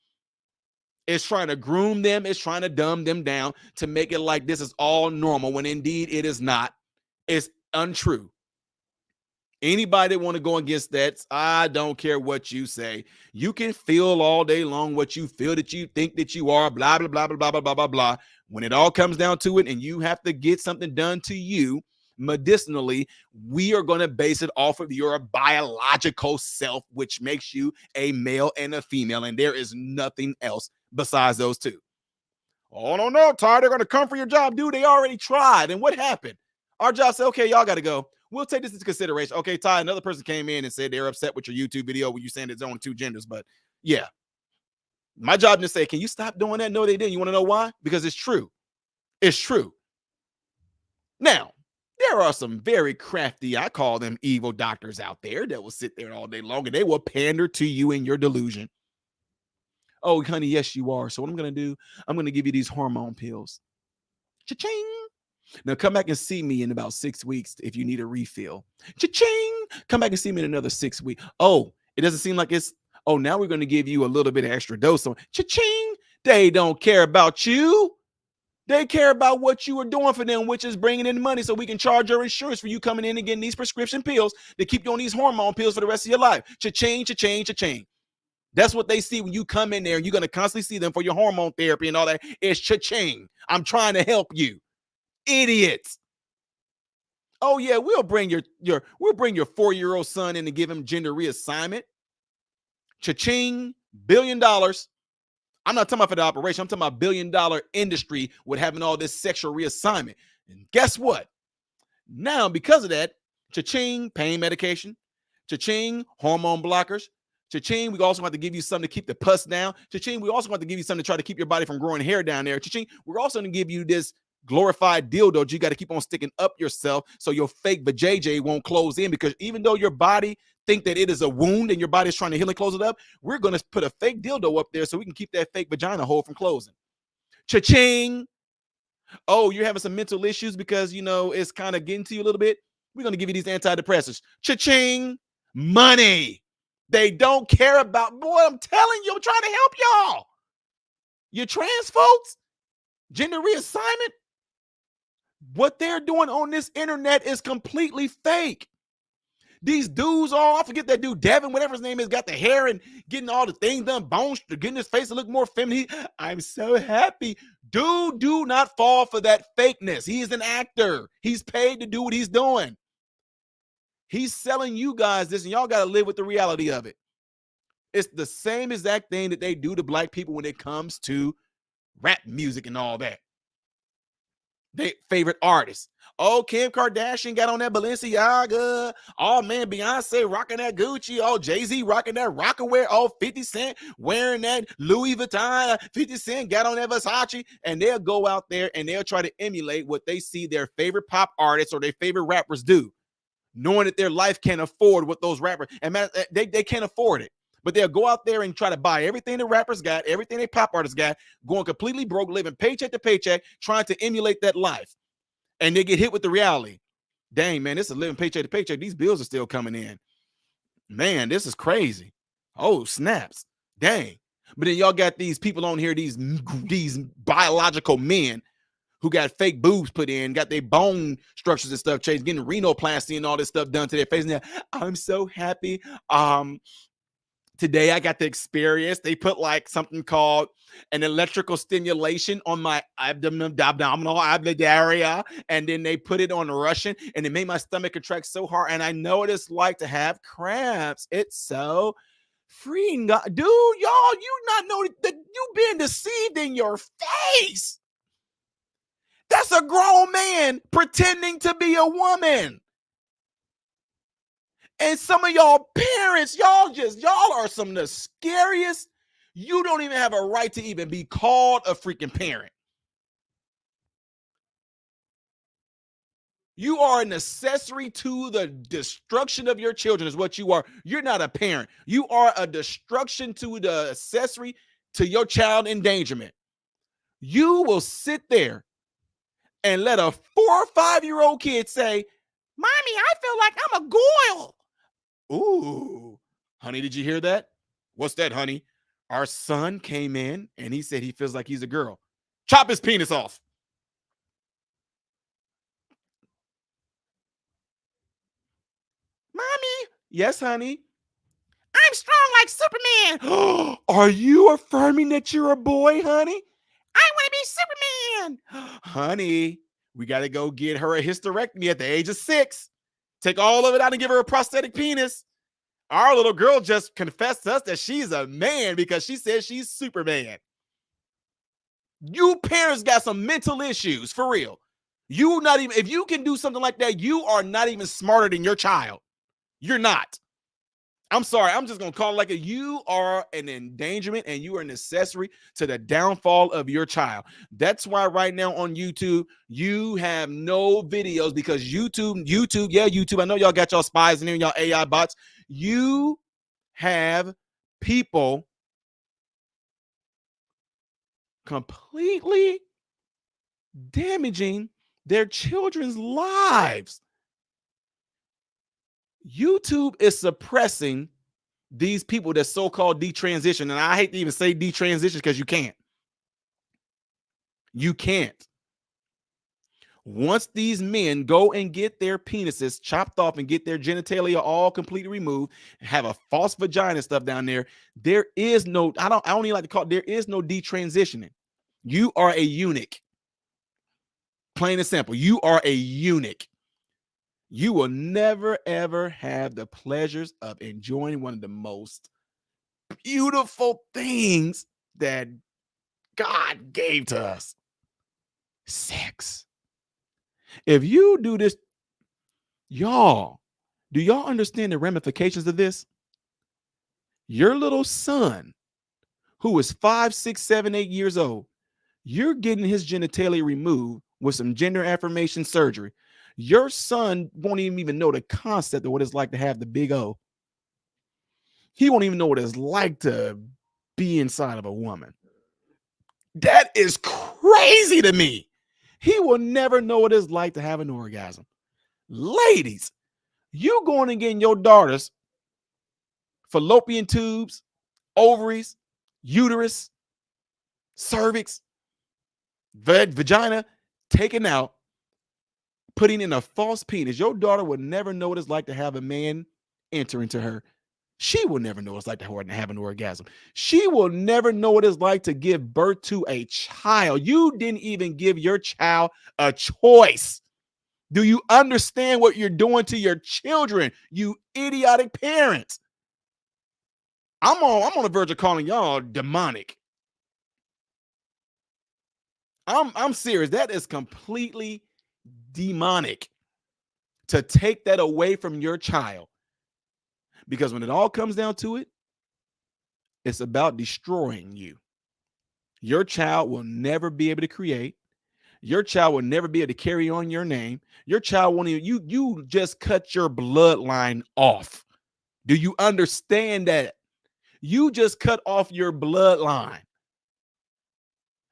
It's trying to groom them. It's trying to dumb them down to make it like this is all normal when indeed it is not. It's untrue. Anybody that want to go against that, I don't care what you say. You can feel all day long what you feel that you think that you are, blah, blah, blah, blah, blah, blah, blah, blah, blah. When it all comes down to it and you have to get something done to you medicinally, we are going to base it off of your biological self, which makes you a male and a female. And there is nothing else besides those two. Oh, no, Ty, they're going to come for your job. Dude, they already tried. And what happened? Our job said, okay, y'all got to go. We'll take this into consideration. Okay, Ty, another person came in and said they're upset with your YouTube video where you saying there's only two genders. But yeah, my job is to say, can you stop doing that? No, they didn't. You want to know why? Because it's true. It's true. Now, there are some very crafty, I call them evil doctors out there that will sit there all day long and they will pander to you in your delusion. Oh, honey, yes, you are. So what I'm going to do, I'm going to give you these hormone pills. Cha-ching. Now come back and see me in about 6 weeks if you need a refill. Cha-ching. Come back and see me in another 6 weeks. Oh, it doesn't seem like it's, oh, now we're going to give you a little bit of extra dose on. Cha-ching. They don't care about you. They care about what you are doing for them, which is bringing in money so we can charge your insurance for you coming in and getting these prescription pills to keep you on these hormone pills for the rest of your life. Cha-ching, cha-ching, cha-ching. That's what they see when you come in there and you're going to constantly see them for your hormone therapy and all that. It's cha-ching. I'm trying to help you. Idiots. Oh, yeah, we'll bring your 4-year-old son in and give him gender reassignment. Cha-ching, $1 billion. I'm not talking about for the operation. I'm talking about $1 billion industry with having all this sexual reassignment. And guess what? Now, because of that, cha-ching, pain medication, cha-ching, hormone blockers, Cha-ching, we also want to give you something to keep the pus down. Cha-ching, we also want to give you something to try to keep your body from growing hair down there. Cha-ching, we're also going to give you this glorified dildo that you got to keep on sticking up yourself so your fake vajayjay won't close in, because even though your body think that it is a wound and your body is trying to heal and close it up, we're going to put a fake dildo up there so we can keep that fake vagina hole from closing. Cha-ching. Oh, you're having some mental issues because, you know, it's kind of getting to you a little bit. We're going to give you these antidepressants. Cha-ching. Money. They don't care about, boy, I'm telling you, I'm trying to help y'all. You trans folks, gender reassignment, what they're doing on this internet is completely fake. These dudes I forget that dude, Devin, whatever his name is, got the hair and getting all the things done, bones, getting his face to look more feminine. I'm so happy. Dude, do not fall for that fakeness. He is an actor. He's paid to do what he's doing. He's selling you guys this, and y'all got to live with the reality of it. It's the same exact thing that they do to black people when it comes to rap music and all that. They favorite artists. Oh, Kim Kardashian got on that Balenciaga. Oh, man, Beyonce rocking that Gucci. Oh, Jay-Z rocking that Rockaware. Oh, 50 Cent wearing that Louis Vuitton. 50 Cent got on that Versace. And they'll go out there and they'll try to emulate what they see their favorite pop artists or their favorite rappers do, knowing that their life can't afford what those rappers, and man, they can't afford it. But they'll go out there and try to buy everything the rappers got, everything they pop artists got, going completely broke, living paycheck to paycheck, trying to emulate that life. And they get hit with the reality. Dang, man, this is living paycheck to paycheck. These bills are still coming in. Man, this is crazy. Oh, snaps. Dang. But then y'all got these people on here, these biological men who got fake boobs put in, got their bone structures and stuff changed, getting rhinoplasty and all this stuff done to their face. And I'm so happy. Today I got the experience. They put like something called an electrical stimulation on my abdominal area, and then they put it on Russian, and it made my stomach contract so hard. And I know what it's like to have cramps. It's so freeing, dude. Y'all, you not know that you being deceived in your face. That's a grown man pretending to be a woman. And some of y'all parents, y'all are some of the scariest. You don't even have a right to even be called a freaking parent. You are an accessory to the destruction of your children is what you are. You're not a parent. You are a destruction to the accessory to your child endangerment. You will sit there and let a 4 or 5-year-old kid say, Mommy, I feel like I'm a goyle. Ooh, honey, did you hear that? What's that, honey? Our son came in and he said he feels like he's a girl. Chop his penis off. Mommy. Yes, honey. I'm strong like Superman. Are you affirming that you're a boy, honey? I want to be Superman. Honey, we got to go get her a hysterectomy at the age of 6. Take all of it out and give her a prosthetic penis. Our little girl just confessed to us that she's a man because she says she's Superman. You parents got some mental issues, for real. You not even, if you can do something like that, you are not even smarter than your child. You're not. I'm sorry. I'm just going to call it like you are an endangerment and you are an accessory to the downfall of your child. That's why right now on YouTube, you have no videos because YouTube. I know y'all got y'all spies in here, y'all AI bots. You have people completely damaging their children's lives. YouTube is suppressing these people that so-called detransition. And I hate to even say detransition because you can't. You can't. Once these men go and get their penises chopped off and get their genitalia all completely removed, have a false vagina and stuff down there, there is no, I don't even like to call it, there is no detransitioning. You are a eunuch. Plain and simple. You are a eunuch. You will never, ever have the pleasures of enjoying one of the most beautiful things that God gave to us. Sex. If you do this, y'all, do y'all understand the ramifications of this? Your little son, who is 5, 6, 7, 8 years old, you're getting his genitalia removed with some gender affirmation surgery. Your son won't even know the concept of what it's like to have the big O. He won't even know what it's like to be inside of a woman. That is crazy to me. He will never know what it's like to have an orgasm. Ladies, you going and getting your daughters fallopian tubes, ovaries, uterus, cervix, vagina taken out, putting in a false penis. Your daughter will never know what it's like to have a man enter into her. She will never know what it's like to have an orgasm. She will never know what it's like to give birth to a child. You didn't even give your child a choice. Do you understand what you're doing to your children, you idiotic parents? I'm on the verge of calling y'all demonic. I'm serious. That is completely demonic to take that away from your child. Because when it all comes down to it, it's about destroying you. Your child will never be able to create. Your child will never be able to carry on your name. Your child won't even, you just cut your bloodline off. Do you understand that? You just cut off your bloodline.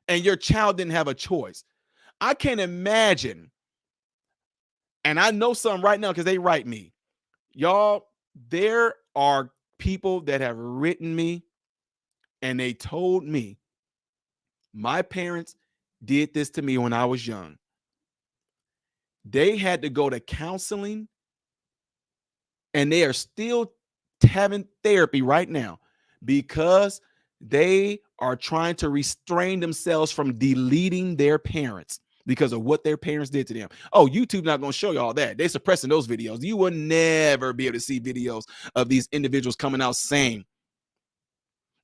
And your child didn't have a choice. I can't imagine. And I know some right now because they write me. Y'all, there are people that have written me and they told me my parents did this to me when I was young. They had to go to counseling and they are still having therapy right now because they are trying to restrain themselves from deleting their parents because of what their parents did to them. Oh, YouTube not going to show you all that. They're suppressing those videos. You will never be able to see videos of these individuals coming out saying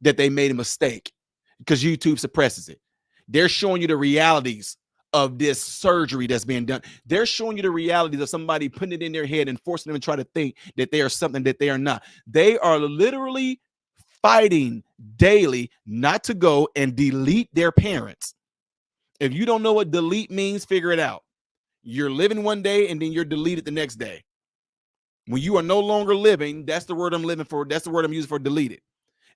that they made a mistake because YouTube suppresses it. They're showing you the realities of this surgery that's being done. They're showing you the realities of somebody putting it in their head and forcing them to try to think that they are something that they are not. They are literally fighting daily not to go and delete their parents. If you don't know what delete means, figure it out. You're living one day and then you're deleted the next day. When you are no longer living, that's the word I'm living for. That's the word I'm using for deleted.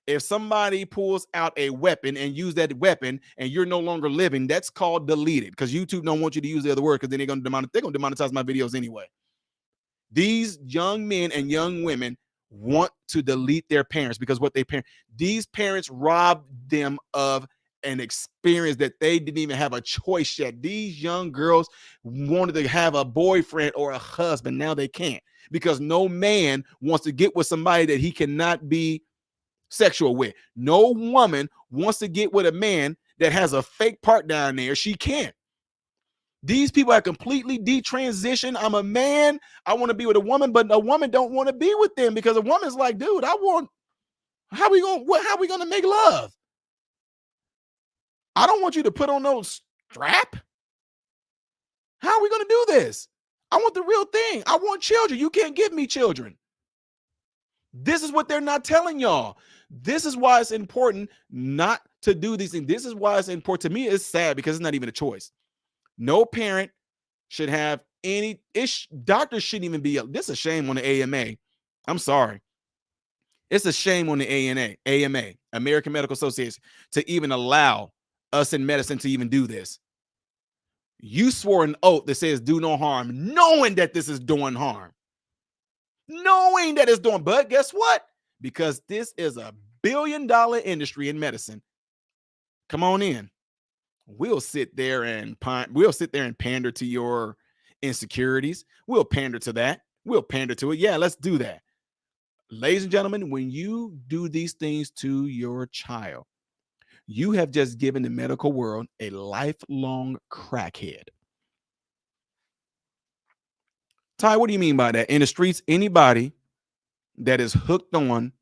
If somebody pulls out a weapon and use that weapon and you're no longer living, that's called deleted because YouTube don't want you to use the other word because then they're going to demonetize my videos anyway. These young men and young women want to delete their parents because these parents robbed them of an experience that they didn't even have a choice yet. These young girls wanted to have a boyfriend or a husband. Now they can't because no man wants to get with somebody that he cannot be sexual with. No woman wants to get with a man that has a fake part down there. She can't. These people are completely detransitioned. I'm a man. I want to be with a woman, but a woman don't want to be with them because a woman's like, dude, how we gonna make love? I don't want you to put on no strap. How are we gonna do this? I want the real thing. I want children. You can't give me children. This is what they're not telling y'all. This is why it's important not to do these things. This is why it's important. To me, it's sad because it's not even a choice. No parent should have any doctors shouldn't even be. This is a shame on the AMA. I'm sorry. It's a shame on the AMA, American Medical Association, to even allow us in medicine to even do this. You swore an oath that says do no harm, knowing that this is doing harm. Knowing that it's doing, but guess what? Because this is a billion-dollar industry in medicine. Come on in. We'll sit there and pander to your insecurities. We'll pander to that. We'll pander to it. Yeah, let's do that. Ladies and gentlemen, when you do these things to your child, you have just given the medical world a lifelong crackhead. Ty, what do you mean by that? In the streets, anybody that is hooked on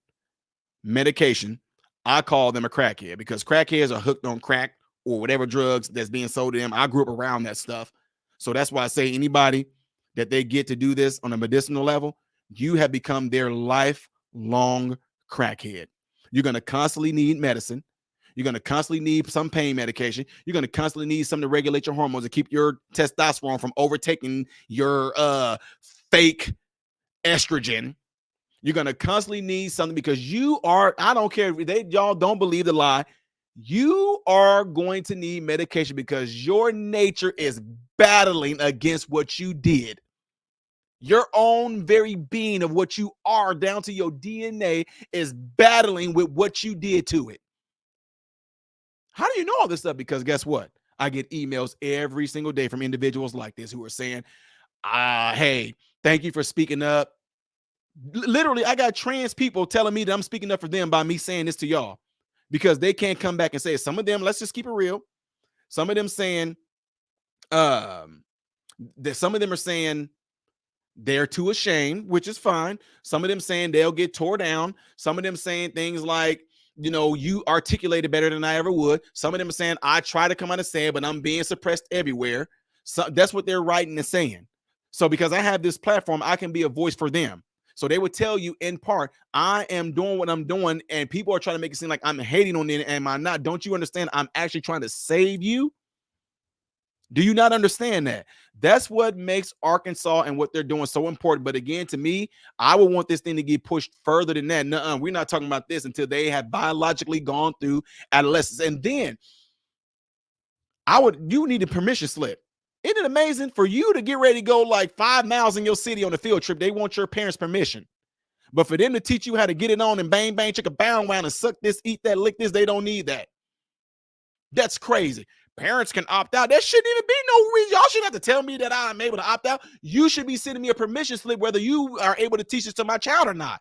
medication, I call them a crackhead because crackheads are hooked on crack or whatever drugs that's being sold to them. I grew up around that stuff. So that's why I say anybody that they get to do this on a medicinal level, you have become their lifelong crackhead. You're going to constantly need medicine. You're going to constantly need some pain medication. You're going to constantly need something to regulate your hormones and keep your testosterone from overtaking your fake estrogen. You're going to constantly need something because you are, I don't care if y'all don't believe the lie, you are going to need medication because your nature is battling against what you did. Your own very being of what you are down to your DNA is battling with what you did to it. How do you know all this stuff? Because guess what? I get emails every single day from individuals like this who are saying, hey, thank you for speaking up. Literally, I got trans people telling me that I'm speaking up for them by me saying this to y'all because they can't come back and say it. Some of them, let's just keep it real. Some of them saying, that some of them are saying they're too ashamed, which is fine. Some of them saying they'll get tore down. Some of them saying things like, you know, you articulated better than I ever would. Some of them are saying, I try to come out and say it, but I'm being suppressed everywhere. So that's what they're writing and saying. So because I have this platform, I can be a voice for them. So they would tell you in part, I am doing what I'm doing, and people are trying to make it seem like I'm hating on it, and I'm not. Don't you understand? I'm actually trying to save you. Do you not understand that? That's what makes Arkansas and what they're doing so important. But again, to me, I would want this thing to get pushed further than that. Nuh-uh, we're not talking about this until they have biologically gone through adolescence. And then you need a permission slip. Isn't it amazing for you to get ready to go like 5 miles in your city on a field trip? They want your parents' permission. But for them to teach you how to get it on and bang, bang, chicka, bound, wound, and suck this, eat that, lick this, they don't need that. That's crazy. Parents can opt out. There shouldn't even be no reason. Y'all shouldn't have to tell me that I'm able to opt out. You should be sending me a permission slip whether you are able to teach this to my child or not.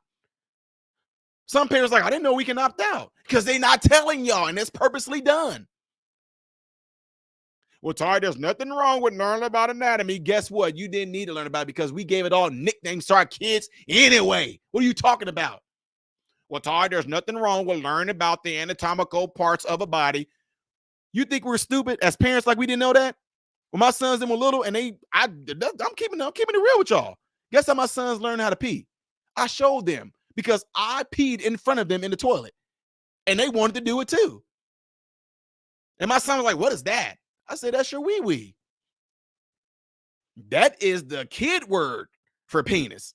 Some parents are like, I didn't know we can opt out because they're not telling y'all, and it's purposely done. Well, Ty, there's nothing wrong with learning about anatomy. Guess what? You didn't need to learn about it because we gave it all nicknames to our kids anyway. What are you talking about? Well, Ty, there's nothing wrong with learning about the anatomical parts of a body. You think we're stupid as parents like we didn't know that? When my sons were little and I'm keeping it real with y'all. Guess how my sons learned how to pee? I showed them because I peed in front of them in the toilet and they wanted to do it too. And my son was like, what is that? I said, that's your wee-wee. That is the kid word for penis.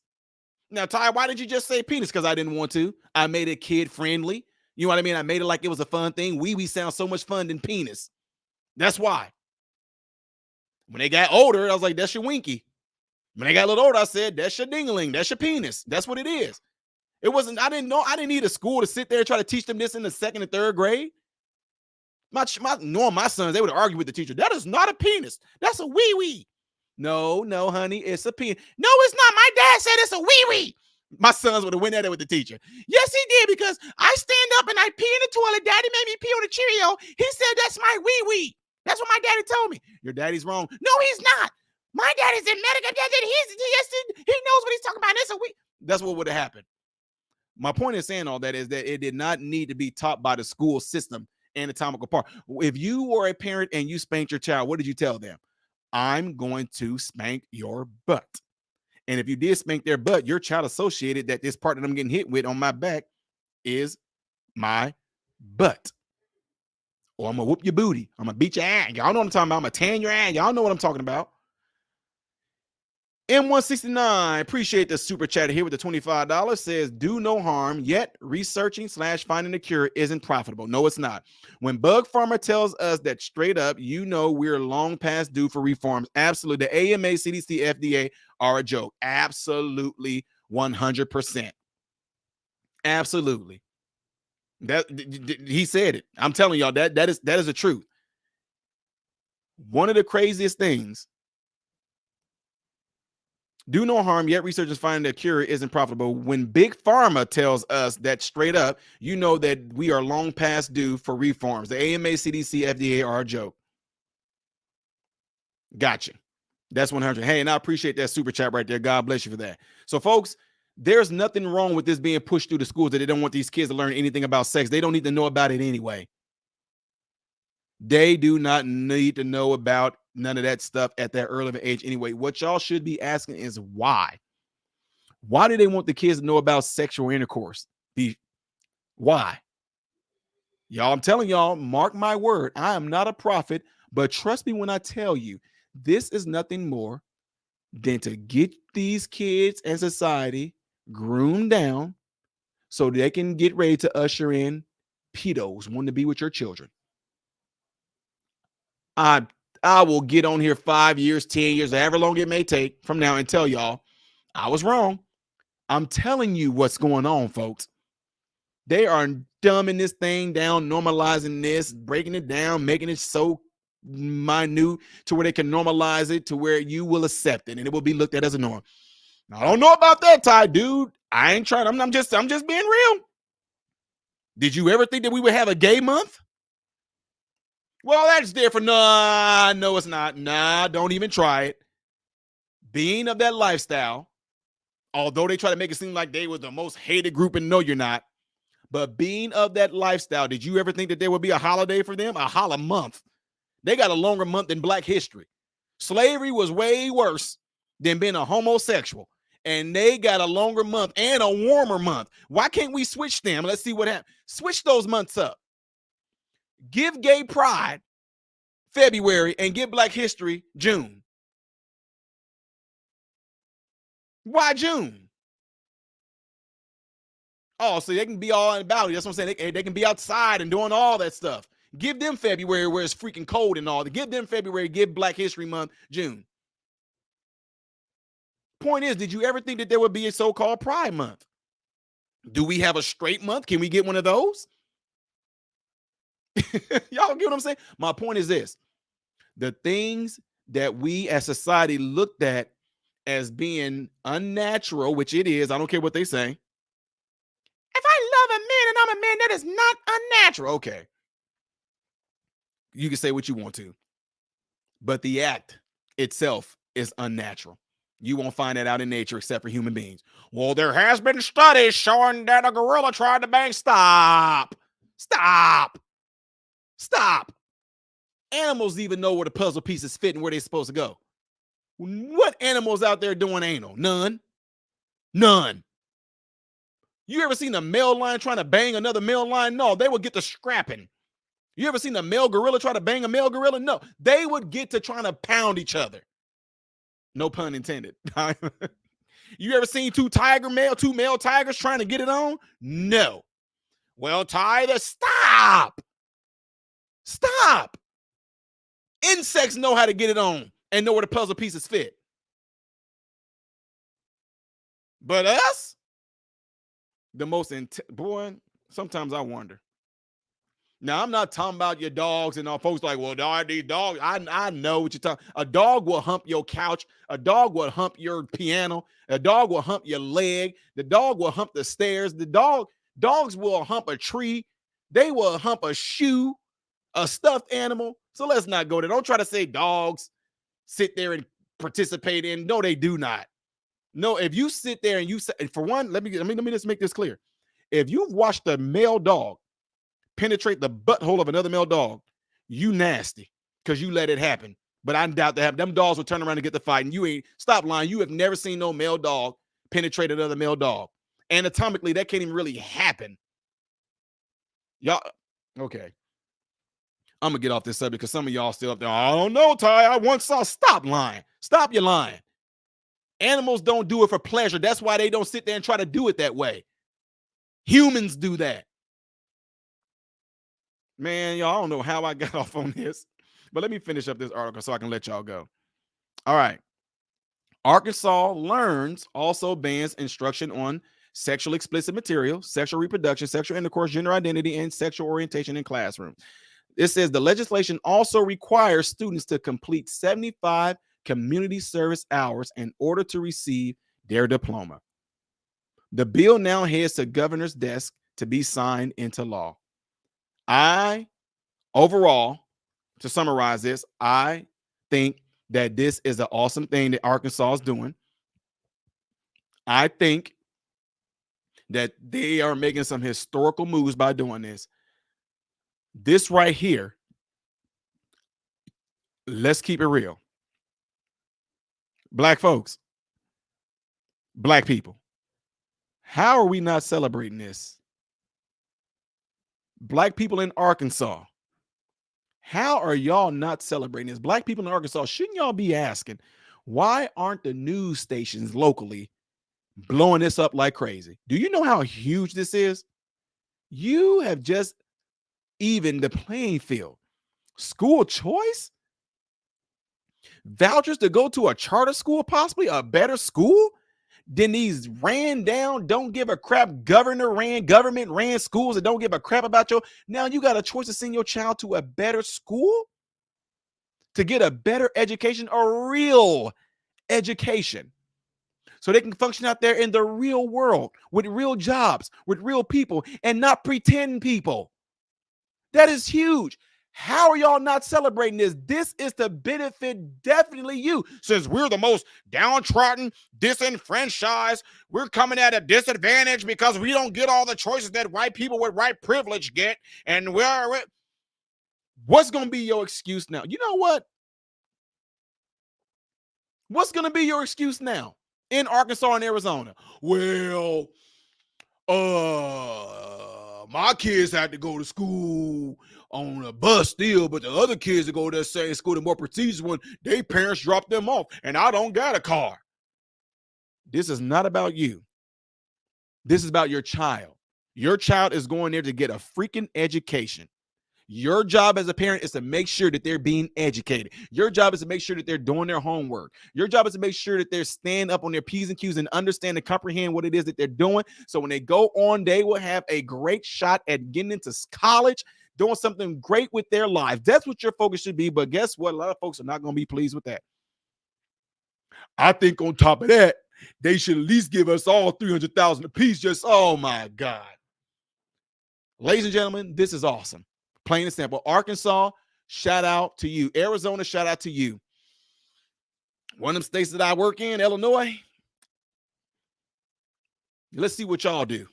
Now, Ty, why did you just say penis? Because I didn't want to. I made it kid friendly. You know what I mean? I made it like it was a fun thing. Wee-wee sounds so much fun than penis. That's why. When they got older, I was like, that's your winky. When they got a little older, I said, that's your dingling. That's your penis. That's what it is. It wasn't, I didn't need a school to sit there and try to teach them this in the 2nd and 3rd grade. My sons, they would argue with the teacher. That is not a penis. That's a wee-wee. No, honey, it's a penis. No, it's not. My dad said it's a wee-wee. My sons would have went at it with the teacher. Yes, he did, because I stand up and I pee in the toilet. Daddy made me pee on a Cheerio. He said that's my wee-wee. That's what my daddy told me. Your daddy's wrong. No, he's not. My daddy's in medical. He knows what he's talking about. It's a wee. That's what would have happened. My point in saying all that is that it did not need to be taught by the school system, anatomical part. If you were a parent and you spanked your child, what did you tell them? I'm going to spank your butt. And if you did spank their butt, your child associated that this part that I'm getting hit with on my back is my butt. Or I'm going to whoop your booty. I'm going to beat your ass. Y'all know what I'm talking about. I'm going to tan your ass. Y'all know what I'm talking about. M169, appreciate the super chat here with the $25, says, do no harm, yet researching/finding a cure isn't profitable. No, it's not. When Bug Farmer tells us that straight up, you know we're long past due for reforms. Absolutely. The AMA, CDC, FDA are a joke. Absolutely, 100%. Absolutely. He said it. I'm telling y'all that is the truth. One of the craziest things. Do no harm, yet researchers find that cure isn't profitable. When Big Pharma tells us that straight up, you know that we are long past due for reforms. The AMA, CDC, FDA are a joke. Gotcha. That's 100. Hey, and I appreciate that super chat right there. God bless you for that. So, folks, there's nothing wrong with this being pushed through the schools that they don't want these kids to learn anything about sex. They don't need to know about it anyway. They do not need to know about none of that stuff at that early of an age anyway. What y'all should be asking is why? Why do they want the kids to know about sexual intercourse? Why? Y'all, I'm telling y'all, mark my word, I am not a prophet, but trust me when I tell you, this is nothing more than to get these kids and society groomed down so they can get ready to usher in pedos wanting to be with your children. I will get on here 5 years, 10 years, however long it may take from now and tell y'all I was wrong. I'm telling you what's going on, folks. They are dumbing this thing down, normalizing this, breaking it down, making it so minute to where they can normalize it to where you will accept it and it will be looked at as a norm. I don't know about that, Ty, dude. I ain't trying. I'm just being real. Did you ever think that we would have a gay month? Well, that's different. Nah, no, it's not. Nah, don't even try it. Being of that lifestyle, although they try to make it seem like they were the most hated group, and no, you're not. But being of that lifestyle, did you ever think that there would be a holiday for them? A holla month. They got a longer month than Black history. Slavery was way worse than being a homosexual. And they got a longer month and a warmer month. Why can't we switch them? Let's see what happens. Switch those months up. Give Gay Pride February and give Black History June. Why June? Oh, so they can be all about it. That's what I'm saying. They can be outside and doing all that stuff. Give them February where it's freaking cold and all. Give them February, give Black History Month June. Point is, did you ever think that there would be a so-called Pride Month? Do we have a straight month? Can we get one of those? Y'all get what I'm saying? My point is this. The things that we as society looked at as being unnatural, which it is, I don't care what they say. If I love a man and I'm a man, that is not unnatural. Okay. You can say what you want to. But the act itself is unnatural. You won't find that out in nature except for human beings. Well, there has been studies showing that a gorilla tried to bang. Stop. Animals even know where the puzzle pieces fit and where they're supposed to go. What animals out there doing anal? None. You ever seen a male lion trying to bang another male lion? No, they would get to scrapping. You ever seen a male gorilla try to bang a male gorilla? No, they would get to trying to pound each other. No pun intended. You ever seen two male tigers trying to get it on? No. Well, Tyler, stop. Insects know how to get it on and know where the puzzle pieces fit. But us, boy, sometimes I wonder. Now, I'm not talking about your dogs and all folks like, well, these dogs, I know what you're talking. A dog will hump your couch. A dog will hump your piano. A dog will hump your leg. The dog will hump the stairs. Dogs will hump a tree. They will hump a shoe, a stuffed animal. So let's not go there. Don't try to say dogs sit there and participate in. No, they do not. No, if you sit there and you say, for one, let me just make this clear. If you've watched a male dog penetrate the butthole of another male dog, you nasty because you let it happen. But I doubt that them dogs will turn around and get the fight. And you ain't, stop lying. You have never seen no male dog penetrate another male dog. Anatomically, that can't even really happen. Y'all, okay. I'm gonna get off this subject because some of y'all still up there. I don't know, Ty. I once saw. Stop lying. Stop your lying. Animals don't do it for pleasure. That's why they don't sit there and try to do it that way. Humans do that. Man, y'all, I don't know how I got off on this, but let me finish up this article so I can let y'all go. All right. Arkansas Learns also bans instruction on sexually explicit material, sexual reproduction, sexual intercourse, gender identity, and sexual orientation in classrooms. It says the legislation also requires students to complete 75 community service hours in order to receive their diploma. The bill now heads to governor's desk to be signed into law. Overall, to summarize this, I think that this is an awesome thing that Arkansas is doing. I think that they are making some historical moves by doing this. This right here, let's keep it real. Black folks, Black people, how are we not celebrating this? Black people in Arkansas, how are y'all not celebrating this? Black people in Arkansas, shouldn't y'all be asking, why aren't the news stations locally blowing this up like crazy? Do you know how huge this is? You have just evened the playing field. School choice? Vouchers to go to a charter school, possibly a better school than these ran down, don't give a crap government ran schools that don't give a crap about you. Now you got a choice to send your child to a better school to get a better education, a real education, so they can function out there in the real world with real jobs, with real people, and not pretend people. That is huge. How are y'all not celebrating this? This is to benefit definitely you. Since we're the most downtrodden, disenfranchised, we're coming at a disadvantage because we don't get all the choices that white people with white privilege get. And what's going to be your excuse now? You know what? What's going to be your excuse now in Arkansas and Arizona? Well, my kids had to go to school on a bus still, but the other kids that go to that same school, the more prestigious one, their parents dropped them off, and I don't got a car. This is not about you. This is about your child. Your child is going there to get a freaking education. Your job as a parent is to make sure that they're being educated. Your job is to make sure that they're doing their homework. Your job is to make sure that they're staying up on their P's and Q's and understand and comprehend what it is that they're doing. So when they go on, they will have a great shot at getting into college, doing something great with their life. That's what your focus should be. But guess what? A lot of folks are not going to be pleased with that. I think on top of that, they should at least give us all $300,000 apiece. Just, oh my God. Ladies and gentlemen, this is awesome. Plain and simple. Arkansas, shout out to you. Arizona, shout out to you. One of them states that I work in, Illinois. Let's see what y'all do.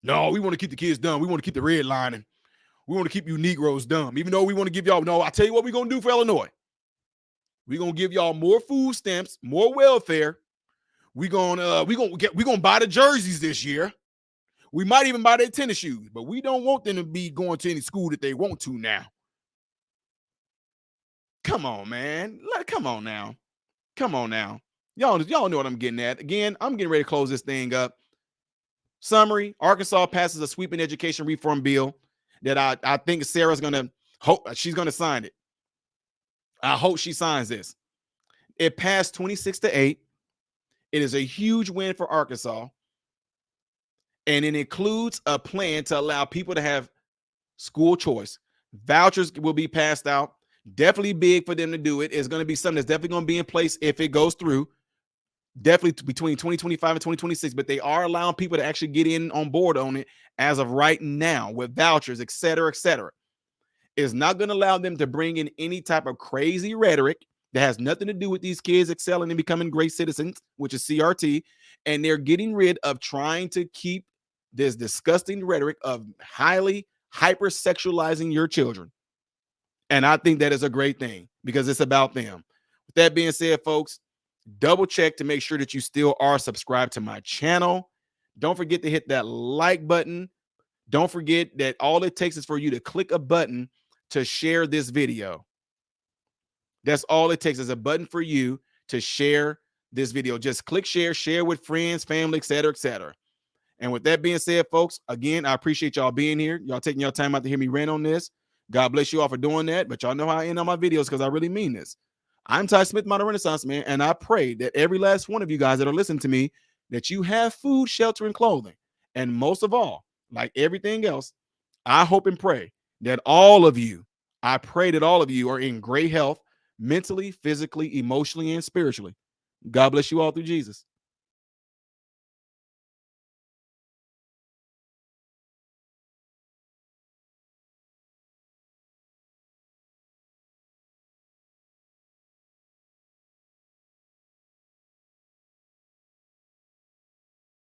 No, we want to keep the kids dumb. We want to keep the redlining. We want to keep you Negroes dumb. Even though we want to give y'all, no, I tell you what we're going to do for Illinois. We're going to give y'all more food stamps, more welfare. We're going to buy the jerseys this year. We might even buy their tennis shoes, but we don't want them to be going to any school that they want to now. Come on, man. Come on now. Come on now. Y'all know what I'm getting at. Again, I'm getting ready to close this thing up. Summary: Arkansas passes a sweeping education reform bill that I think Sarah's going to hope she's going to sign it. I hope she signs this. It passed 26-8. It is a huge win for Arkansas. And it includes a plan to allow people to have school choice. Vouchers will be passed out. Definitely big for them to do it. It's going to be something that's definitely going to be in place if it goes through. Definitely between 2025 and 2026. But they are allowing people to actually get in on board on it as of right now with vouchers, et cetera, et cetera. It's not going to allow them to bring in any type of crazy rhetoric that has nothing to do with these kids excelling and becoming great citizens, which is CRT. And they're getting rid of trying to keep this disgusting rhetoric of highly hypersexualizing your children. And I think that is a great thing because it's about them. With that being said, folks, double check to make sure that you still are subscribed to my channel. Don't forget to hit that like button. Don't forget that all it takes is for you to click a button to share this video. That's all it takes is a button for you to share this video. Just click share, share with friends, family, et cetera, et cetera. And with that being said, folks, again, I appreciate y'all being here. Y'all taking your time out to hear me rant on this. God bless you all for doing that. But y'all know how I end on my videos because I really mean this. I'm Ty Smith, Modern Renaissance Man, and I pray that every last one of you guys that are listening to me, that you have food, shelter, and clothing. And most of all, like everything else, I hope and pray that I pray that all of you are in great health, mentally, physically, emotionally, and spiritually. God bless you all through Jesus.